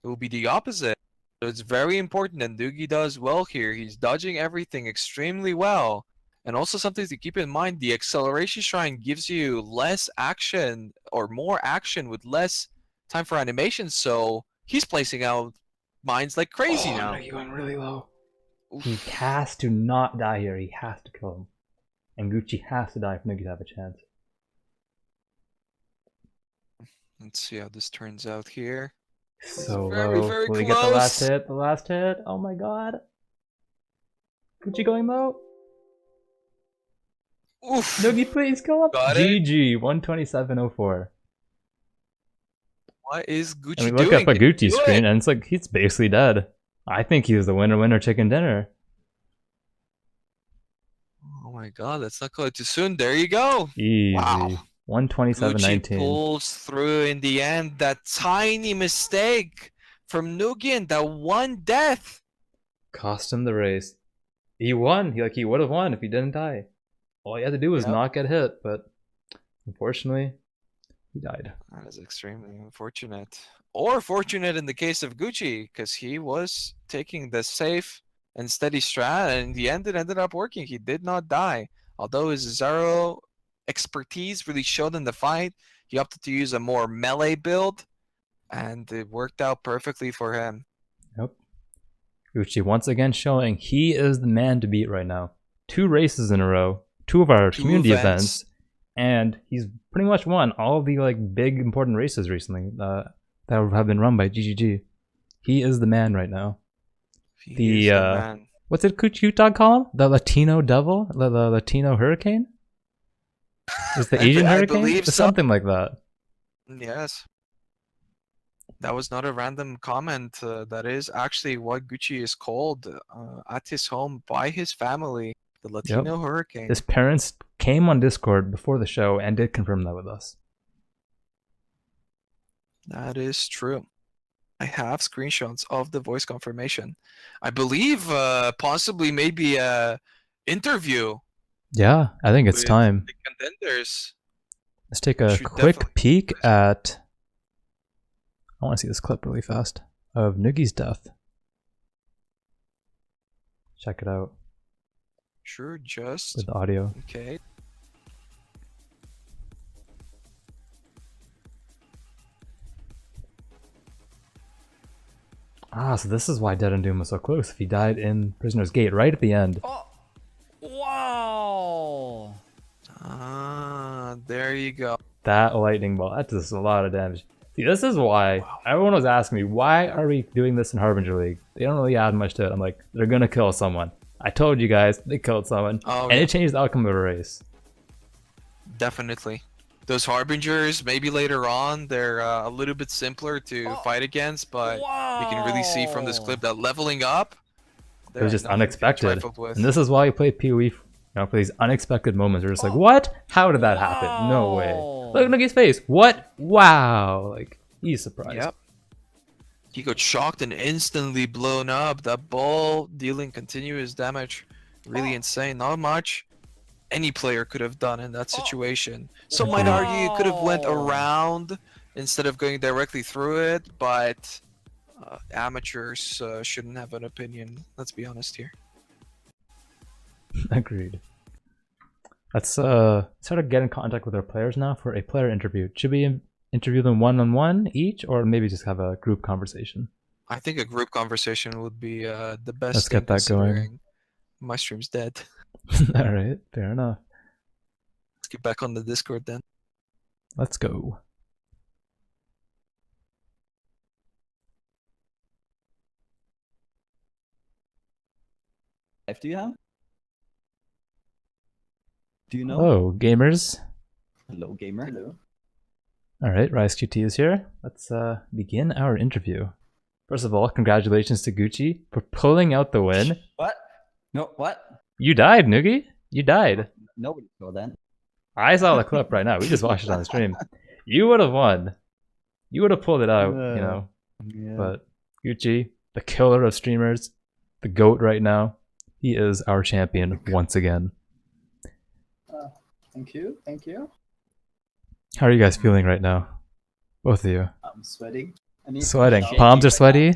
It will be the opposite. So it's very important that Nugi does well here. He's dodging everything extremely well. And also something to keep in mind, the acceleration shrine gives you less action or more action with less time for animation. So he's placing out mines like crazy now. Nugi going really low. He Oof. has to not die here. He has to kill him. And Gucci has to die for Nugi to have a chance. Let's see how this turns out here. So very, low. very Will he get the last close. hit? The last hit? Oh my god. Gucci going low? Oof. Nugi, please kill him. Got it. GG, 127.04. What is Gucci And we doing? look up a Can he Gucci do screen, it? and it's like he's basically dead. I think he's the winner chicken dinner. Oh my god, let's not call it too soon. There you go. Easy. Wow. 127.19. Gucci pulls through in the end. That tiny mistake from Nugiyen, that one death. Cost him the race. He won. He would have won if he didn't die. All he had to do was Yep. not get hit, but unfortunately, he died. That is extremely unfortunate. Or fortunate in the case of Gucci, because he was taking the safe and steady strat, and in the end it ended up working. He did not die. Although his Izaro expertise really showed in the fight, he opted to use a more melee build, and it worked out perfectly for him. Yep. Gucci once again showing he is the man to beat right now. 2 races in a row, 2 of our Two community events. events, and he's pretty much won all of the like big important races recently that have been run by GGG. He is the man right now. He is the man. What's it Kuchutag call him? The Latino devil? The Latino hurricane? Is the Asian I hurricane? believe so. Something like that. Yes. That was not a random comment. That is actually what Gucci is called at his home by his family, the Latino Hurricane. His parents came on Discord before the show and did confirm that with us. That is true. I have screenshots of the voice confirmation. I believe possibly maybe a interview. Yeah, I think it's with time. The contenders. Let's take a Should quick definitely- peek at... I want to see this clip really fast of Nugi's death. Check it out Sure, just with the audio. okay. Ah, so this is why DeadandDoom was so close. If he died in Prisoner's Gate right at the end. Oh! Wow! Ah, there you go. That lightning ball, that does a lot of damage. See, this is why everyone was asking me, why are we doing this in Harbinger League? They don't really add much to it. I'm like, they're gonna kill someone. I told you guys, they killed someone. Oh, and yeah. it changed the outcome of a race. Definitely. Those Harbingers, maybe later on, they're a little bit simpler to fight against, but you can really see from this clip that leveling up, It was just unexpected. And this is why you play PoE, for these unexpected moments. You're just like, what? How did that happen? No way. Look at his face. What? Wow. Like, he's surprised. Yep. He got shocked and instantly blown up. That ball dealing continuous damage. Really insane. Not much any player could have done in that situation. Some might argue you could have went around instead of going directly through it, but amateurs shouldn't have an opinion. Let's be honest here. Agreed. Let's sort of get in contact with our players now for a player interview. Should we interview them one-on-one each, or maybe just have a group conversation? I think a group conversation would be the best. Let's get that going. My stream's dead. All right, fair enough. Let's get back on the Discord then. Let's go. Do you have? Do you know? Hello, gamers. Hello, gamer. Hello. All right, RaizQT is here. Let's begin our interview. First of all, congratulations to Gucci for pulling out the win. What? No, what? You died, Nugi. You died. Nobody saw that. I saw the clip right now. We just watched it on the stream. You would have won. You would have pulled it out, you know. Yeah. But Gucci, the killer of streamers, the GOAT right now, he is our champion once again. Thank you, thank you. How are you guys feeling right now? Both of you. I'm sweating. Sweating. Palms are sweaty?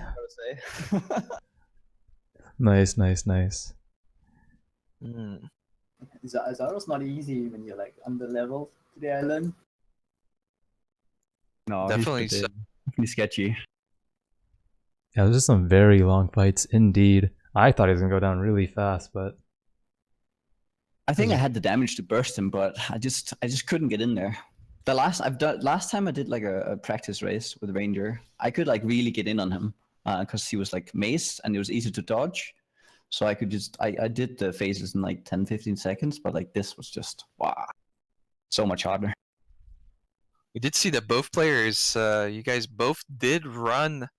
Nice, nice, nice. Izaro's not easy when you're like under level to the island. No, Definitely he's sketchy. Yeah, there's just some very long fights indeed. I thought he was gonna go down really fast, but I think I had the damage to burst him, but I just couldn't get in there. Last time I did like a practice race with Ranger, I could like really get in on him because he was like maced and it was easy to dodge. So I could just I did the phases in like 10-15 seconds, but like this was just wow, so much harder. We did see that both players, you guys both did run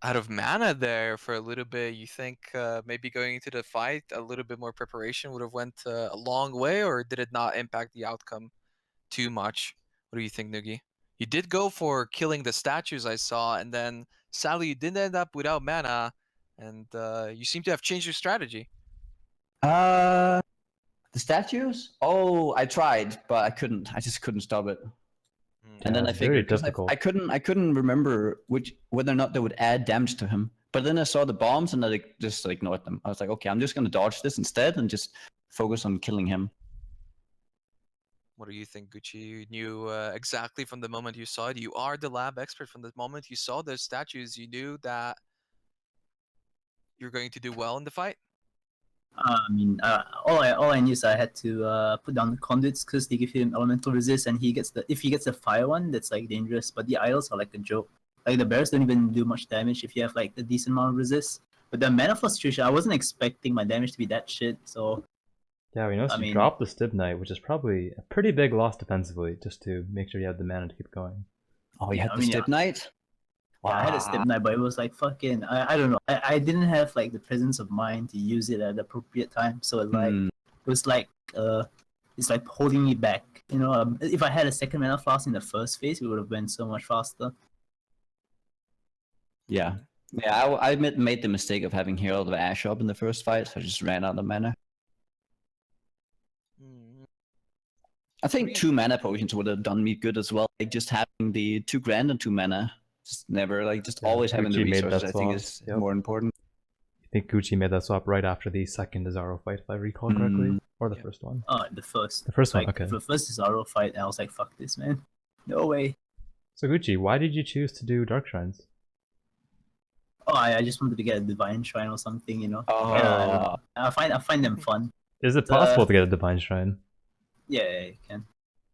out of mana there for a little bit. You think maybe going into the fight, a little bit more preparation would have went a long way, or did it not impact the outcome too much? What do you think, Nugi? You did go for killing the statues I saw, and then sadly you did end up without mana, and you seem to have changed your strategy. The statues? Oh, I tried, but I couldn't. I just couldn't stop it. And then I figured I couldn't remember whether or not they would add damage to him. But then I saw the bombs and I just ignored them. I was like, okay, I'm just gonna dodge this instead and just focus on killing him. What do you think, Gucci? You knew exactly from the moment you saw it. You are the lab expert. From the moment you saw those statues, you knew that you're going to do well in the fight. All I knew is I had to put down the conduits because they give him elemental resist, and if he gets the fire one, that's like dangerous. But the idols are like a joke. Like the bears don't even do much damage if you have like the decent amount of resist. But the mana frustration, I wasn't expecting my damage to be that shit. So yeah, we noticed you dropped the Stib Knight, which is probably a pretty big loss defensively, just to make sure you have the mana to keep going. Oh, you had the Stib Knight? Yeah, I had a Stib Knight, but it was like fucking. I don't know. I didn't have like the presence of mind to use it at the appropriate time. So it was like it's like holding me back. You know, if I had a second mana flask in the first phase, it would have been so much faster. Yeah, I made the mistake of having Herald of Ash up in the first fight, so I just ran out of mana. I think 2 mana potions would have done me good as well. Like just having the 2 grand and 2 mana, just never always having the resources. I think is more important. I think Gucci made that swap right after the second Izaro fight, if I recall correctly, or the first one. The first. The first one. Okay. The first Izaro fight, I was like, "Fuck this, man, no way." So Gucci, why did you choose to do Dark Shrines? Oh, I just wanted to get a divine shrine or something, you know. Oh. Yeah, I don't know. I find them fun. Is it possible to get a divine shrine? Yeah, you can.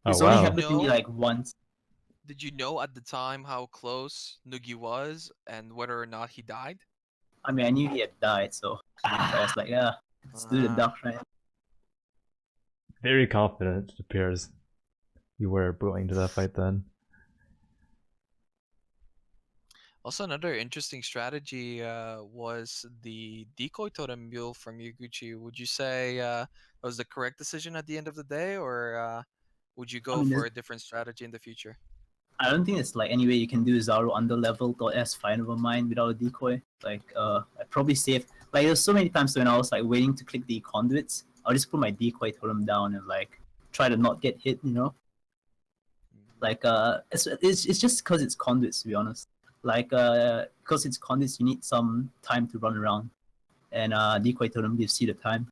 Oh It's only wow. happened to me No. like once. Did you know at the time how close Nugi was and whether or not he died? I mean, I knew he had died, so I was like, yeah, let's do the Ah. dark shrine. Very confident, it appears. You were going to that fight then. Also, another interesting strategy was the decoy totem mule from Gucci. Would you say that was the correct decision at the end of the day, or would you go mean, for there's- a different strategy in the future? I don't think it's like any way you can do Izaro underleveled or as fine of a mine without a decoy. Like, I probably saved. Like, there's so many times when I was like waiting to click the conduits, I'll just put my decoy totem down and like try to not get hit, you know. Like, it's just because it's conduits, to be honest. Like, because it's conduits, you need some time to run around, and decoy totem gives you the time.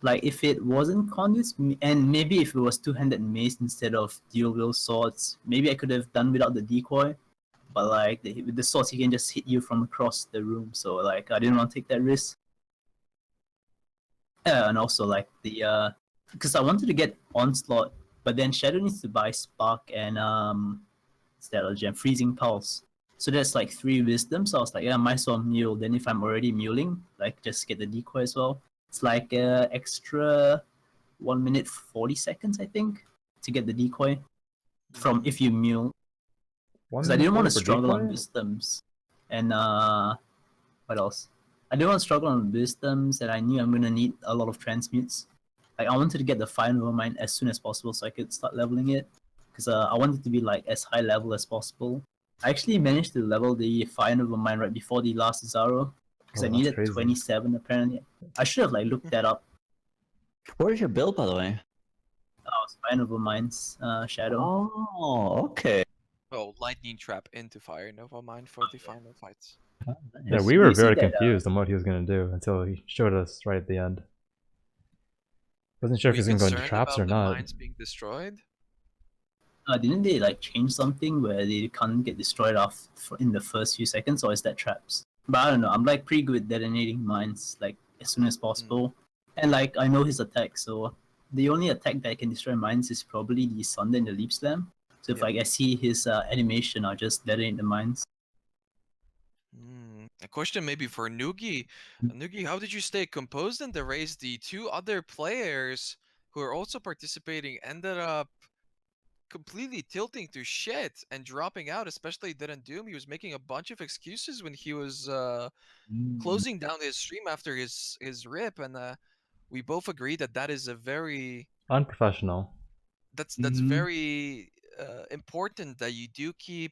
Like, if it wasn't conduits, and maybe if it was two-handed mace instead of dual-wield swords, maybe I could have done without the decoy. But like, with the swords, he can just hit you from across the room. So like, I didn't want to take that risk. And also like because I wanted to get onslaught, but then Shadow needs to buy spark and Stellar Gem, freezing pulse. So that's like 3 wisdom. So I was like, yeah, I might as well mule. Then if I'm already muling, like just get the decoy as well. It's like extra 1 minute 40 seconds, I think, to get the decoy from if you mule. Because I didn't want to struggle on wisdoms. And what else? I didn't want to struggle on wisdoms, and I knew I'm gonna need a lot of transmutes. Like I wanted to get the fire over mine as soon as possible so I could start leveling it. Because I wanted to be like as high level as possible. I actually managed to level the fire over mine right before the last Izaro. Because I needed 27 apparently. I should have like looked that up. What is your build, by the way? Oh, it's Fire Nova Mine's Shadow. Oh, okay. Oh, lightning trap into fire Nova Mine for the final fights. Yeah, we were You see very that, confused on what he was going to do until he showed us right at the end. Wasn't sure if he was going to go into traps or the not. mines being destroyed? Didn't they like change something where they can't get destroyed off in the first few seconds, or is that traps? But I don't know. I'm like pretty good at detonating mines like as soon as possible, and like I know his attack, so the only attack that can destroy mines is probably the Sunder and the Leap Slam. So if like I see his animation, I'll just detonate the mines. A question maybe for Nugi. Nugi, how did you stay composed in the race? The 2 other players who are also participating ended up completely tilting to shit and dropping out, especially DeadandDoom. He was making a bunch of excuses when he was closing down his stream after his rip, and we both agree that that is a very unprofessional. That's very important that you do keep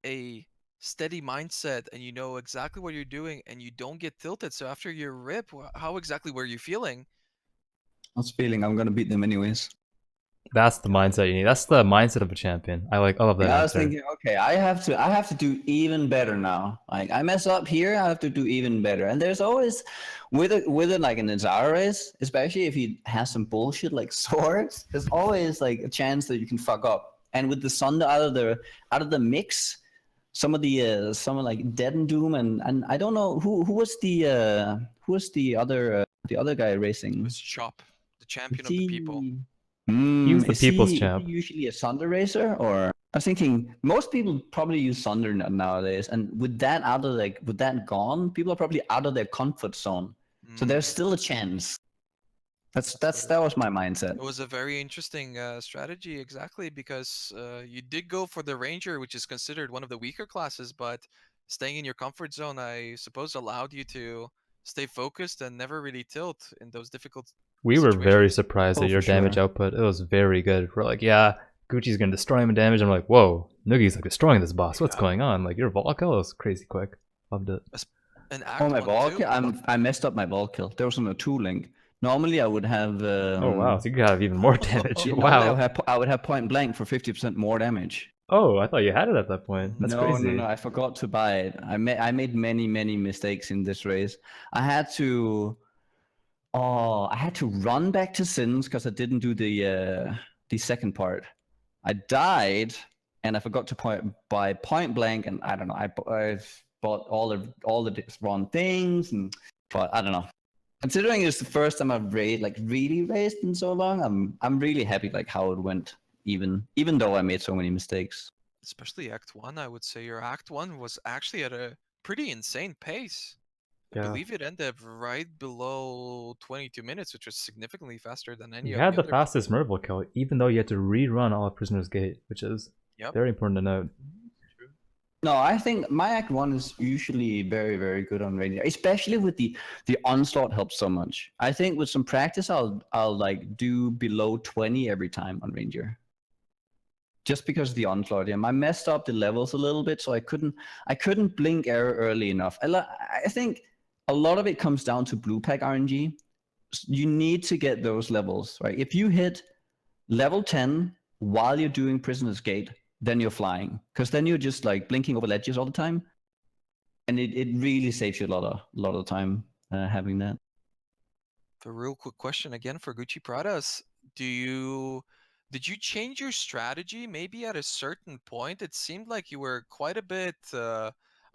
a steady mindset and you know exactly what you're doing and you don't get tilted. So after your rip, how exactly were you feeling? I was feeling I'm gonna beat them anyways. That's the mindset you need. That's the mindset of a champion. I love that. I was thinking, okay, I have to do even better now. Like I mess up here, I have to do even better. And there's always with it like an Izaro race, especially if he has some bullshit like swords, there's always like a chance that you can fuck up. And with the Sunder out of the mix, some of like DeadandDoom and I don't know who was the other guy racing. It was Chop, the champion of the people. He was the people's champ. Is he usually a Sunder racer, or I was thinking most people probably use Sunder nowadays, and with that gone, people are probably out of their comfort zone. So there's still a chance. That was my mindset. It was a very interesting strategy, exactly, because you did go for the Ranger, which is considered one of the weaker classes, but staying in your comfort zone, I suppose, allowed you to stay focused and never really tilt in those difficult We were situations. very surprised at your damage output. It was very good. We're like, yeah, Gucci's going to destroy him in damage. I'm like, whoa, Nugi's like destroying this boss. What's going on? Like, your Vol kill was crazy quick. Loved it. My Vol kill? I messed up my Vol kill. There was on a 2 link. Normally I would have... oh wow, so you could have even more damage. Yeah, wow. I would have point blank for 50% more damage. Oh, I thought you had it at that point. That's crazy. No, I forgot to buy it. I made many mistakes in this race. I had to run back to Sins because I didn't do the second part. I died and I forgot to buy point blank, and I don't know. I bought all the wrong things, but I don't know. Considering it's the first time I've really raced in so long, I'm really happy like how it went. Even though I made so many mistakes. Especially Act 1, I would say your Act 1 was actually at a pretty insane pace. I Yeah. believe it ended up right below 22 minutes, which was significantly faster than any You of had the the other. fastest Merville kill, even though you had to rerun all of Prisoner's Gate, which is very important to note. No, I think my Act 1 is usually very, very good on Ranger, especially with the onslaught helps so much. I think with some practice, I'll like do below 20 every time on Ranger. Just because of the onslaught, I messed up the levels a little bit, so I couldn't blink arrow early enough. I think a lot of it comes down to blue pack RNG. You need to get those levels, right? If you hit level 10 while you're doing Prisoner's Gate, then you're flying, because then you're just like blinking over ledges all the time, and it really saves you a lot of time having that. The real quick question again for Guccipradas: did you change your strategy maybe at a certain point? It seemed like you were quite a bit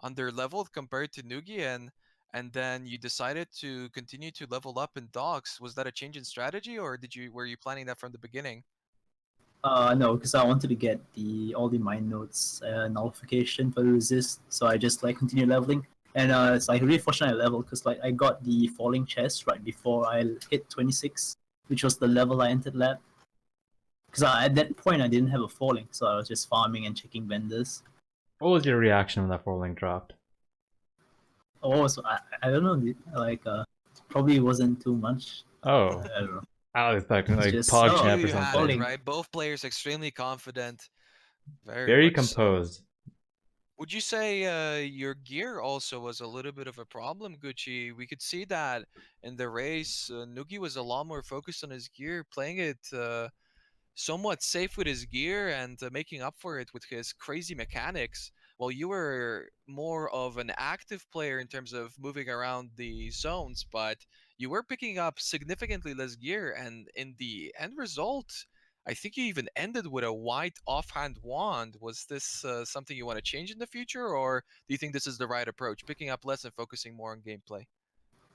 under leveled compared to Nugiyen, and then you decided to continue to level up in docks. Was that a change in strategy, or were you planning that from the beginning? No, because I wanted to get all the mine nodes nullification for the resist, so I just like continue leveling. And it's like really fortunate I leveled because like I got the falling chest right before I hit 26, which was the level I entered lab. Because at that point I didn't have a falling, so I was just farming and checking vendors. What was your reaction when that falling dropped? Oh, so I don't know, like probably wasn't too much. Oh, I don't know. I was expecting It's like just- Pog oh, Champ or You had something. it, right? Both players extremely confident. Very Much so. composed. Would you say your gear also was a little bit of a problem, Gucci? We could see that in the race. Nugi was a lot more focused on his gear, playing it somewhat safe with his gear and making up for it with his crazy mechanics, while you were more of an active player in terms of moving around the zones, but you were picking up significantly less gear, and in the end result, I think you even ended with a white offhand wand. Was this something you want to change in the future, or do you think this is the right approach, picking up less and focusing more on gameplay?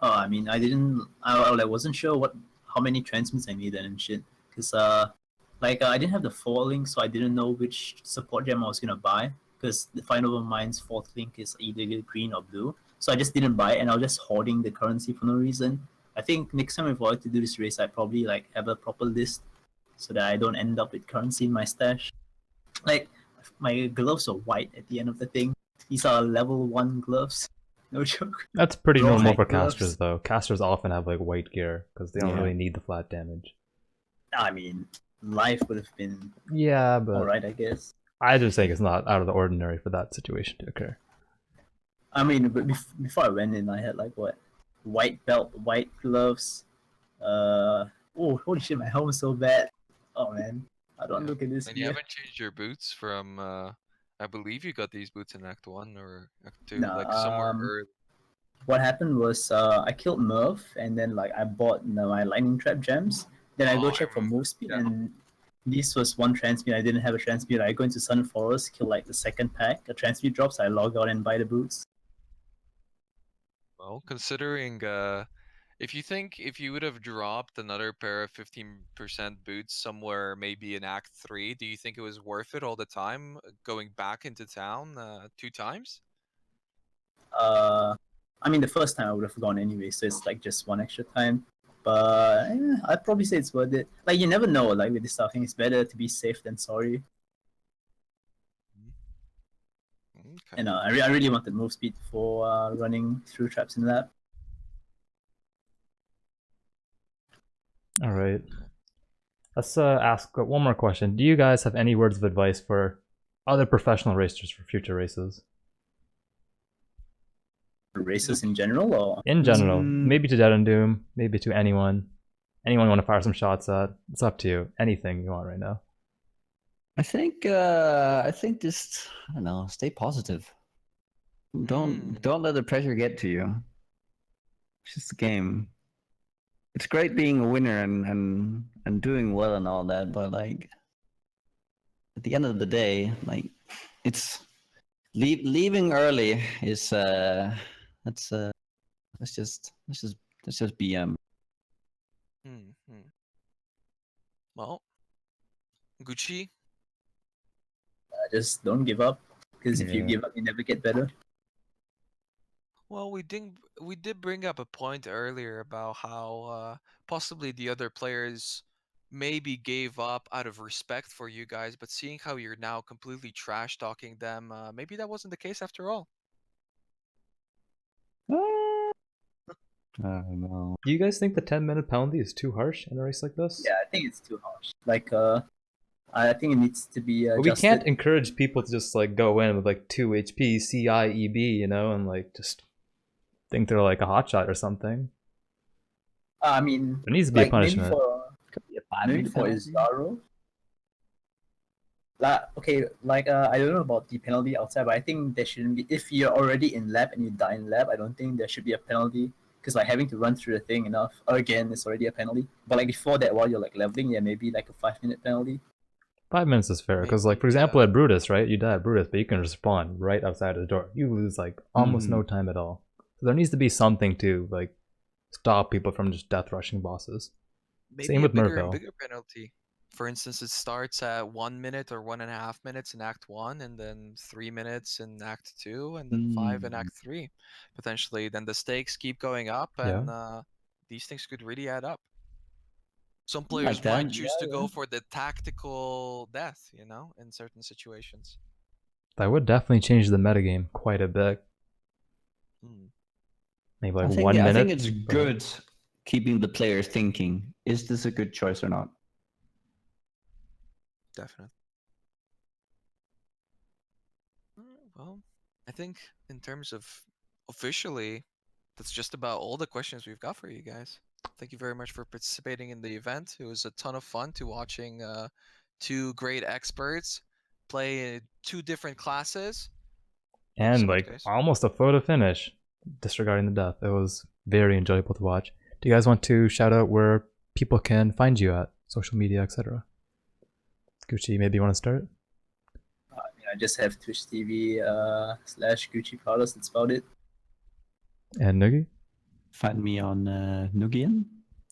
I mean, I wasn't sure how many transmits I needed and shit, because I didn't have the falling, so I didn't know which support gem I was gonna buy, because the Final Mine's fourth link is either green or blue, so I just didn't buy it, and I was just hoarding the currency for no reason. I think next time if I were to do this race, I'd probably like have a proper list, so that I don't end up with currency in my stash. Like, my gloves are white at the end of the thing. These are level 1 gloves. No joke. That's pretty Raw normal hide for gloves. casters, though. Casters often have like white gear because they don't Yeah. really need the flat damage. I mean, life would have been Yeah, but alright, I guess. I just think it's not out of the ordinary for that situation to occur. I mean, but before I went in, I had like what? White belt, white gloves. Oh, holy shit, my helmet's so bad. Oh man, I don't Yeah. look at this And you gear. haven't changed your boots from, I believe you got these boots in Act 1 or Act 2, Nah, like somewhere early. What happened was I killed Merv, and then like I bought my lightning trap gems. Then I Oh, go I check for remember. move speed, Yeah. and this was one transmute. I didn't have a transmute. I go into Sun Forest, kill like the second pack. A transmute drops. I log out and buy the boots. Well, considering, if you would have dropped another pair of 15% boots somewhere, maybe in Act 3, do you think it was worth it all the time going back into town 2 times? I mean, the first time I would have gone anyway, so it's like just one extra time. But I'd probably say it's worth it. Like, you never know, like with this stuff, I think it's better to be safe than sorry. Okay. And I really wanted move speed for running through traps in lab. All right. Let's ask one more question. Do you guys have any words of advice for other professional racers for future races? Races in general, or In general, Mm. maybe to DeadandDoom, maybe to anyone. Anyone you want to fire some shots at? It's up to you. Anything you want right now. I think just I don't know, stay positive. Don't let the pressure get to you. It's just a game. It's great being a winner and doing well and all that, but like at the end of the day, like it's Leaving early is let's just BM. Hmm. Well, Gucci. Just don't give up, because if you Yeah. give up, you never get better. Well, we did bring up a point earlier about how possibly the other players maybe gave up out of respect for you guys, but seeing how you're now completely trash talking them, maybe that wasn't the case after all. I don't know. Do you guys think the 10-minute penalty is too harsh in a race like this? Yeah, I think it's too harsh. Like, I think it needs to be But adjusted. we can't encourage people to just like go in with like 2 HP, CI, EB, you know, and like just think they're like a hotshot or something. I mean, There needs to be like a punishment. Could be a maybe banning for penalty. Izaro. Okay, like I don't know about the penalty outside, but I think there shouldn't be. If you're already in lab and you die in lab, I don't think there should be a penalty, because like having to run through the thing enough again is already a penalty. But like before that, while you're like leveling, yeah, maybe like a 5-minute penalty. 5 minutes is fair, because like for Maybe, example at Brutus, right? You die at Brutus, but you can just spawn right outside of the door. You lose like almost no time at all. So there needs to be something to like stop people from just death rushing bosses. maybe Same a with bigger and Merville. bigger penalty. For instance, it starts at 1 minute or 1.5 minutes in Act 1, and then 3 minutes in Act 2, and then 5 in Act 3. Potentially, then the stakes keep going up, and these things could really add up. Some players Like that. might choose to go for the tactical death, you know, in certain situations. That would definitely change the metagame quite a bit. Hmm. Maybe like I 1 minute. I think it's but- good keeping the player thinking, is this a good choice or not? Definitely. Well, I think in terms of officially, that's just about all the questions we've got for you guys. Thank you very much for participating in the event. It was a ton of fun to watching two great experts play 2 different classes. Thank you And so much, like guys. almost a photo finish, disregarding the death. It was very enjoyable to watch. Do you guys want to shout out where people can find you at, social media, etc.? Gucci, maybe you want to start? I just have Twitch TV / Guccipradas. That's about it. And Nugi? Find me on Nugiyen,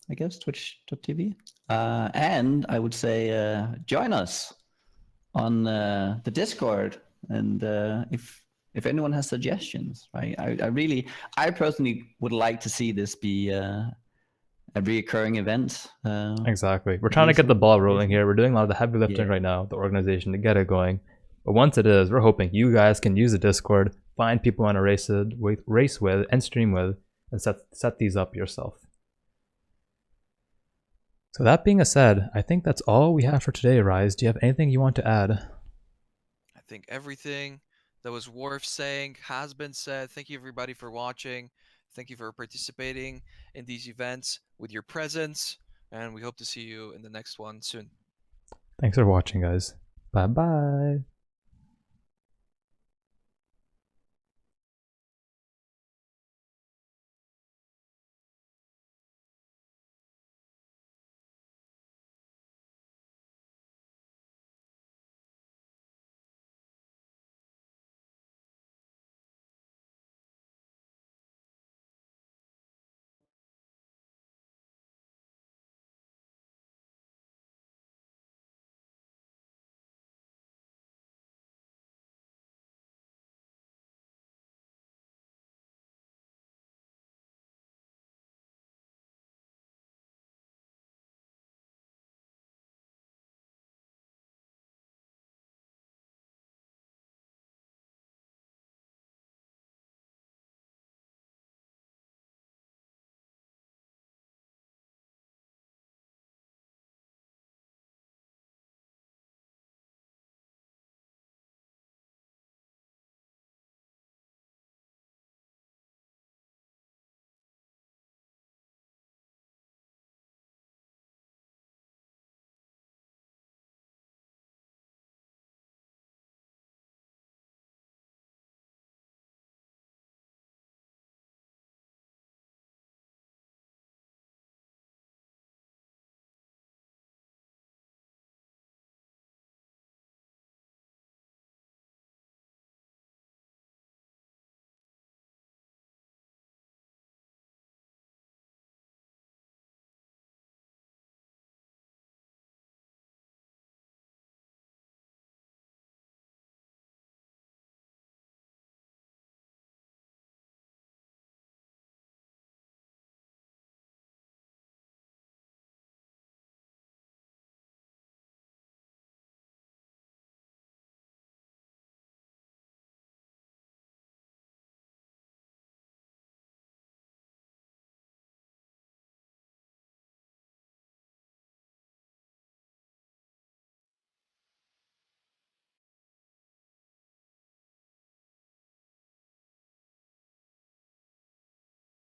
I guess, twitch.tv. And I would say join us on the Discord. And if anyone has suggestions, right? I personally would like to see this be a reoccurring event. Exactly. We're trying to get the ball rolling here. We're doing a lot of the heavy lifting Yeah. right now, the organization, to get it going. But once it is, we're hoping you guys can use the Discord, find people on a race with and stream with, and set these up yourself. So that being said, I think that's all we have for today, Rise. Do you have anything you want to add? I think everything that was worth saying has been said. Thank you everybody for watching. Thank you for participating in these events with your presence, and we hope to see you in the next one soon. Thanks for watching, guys. Bye-bye.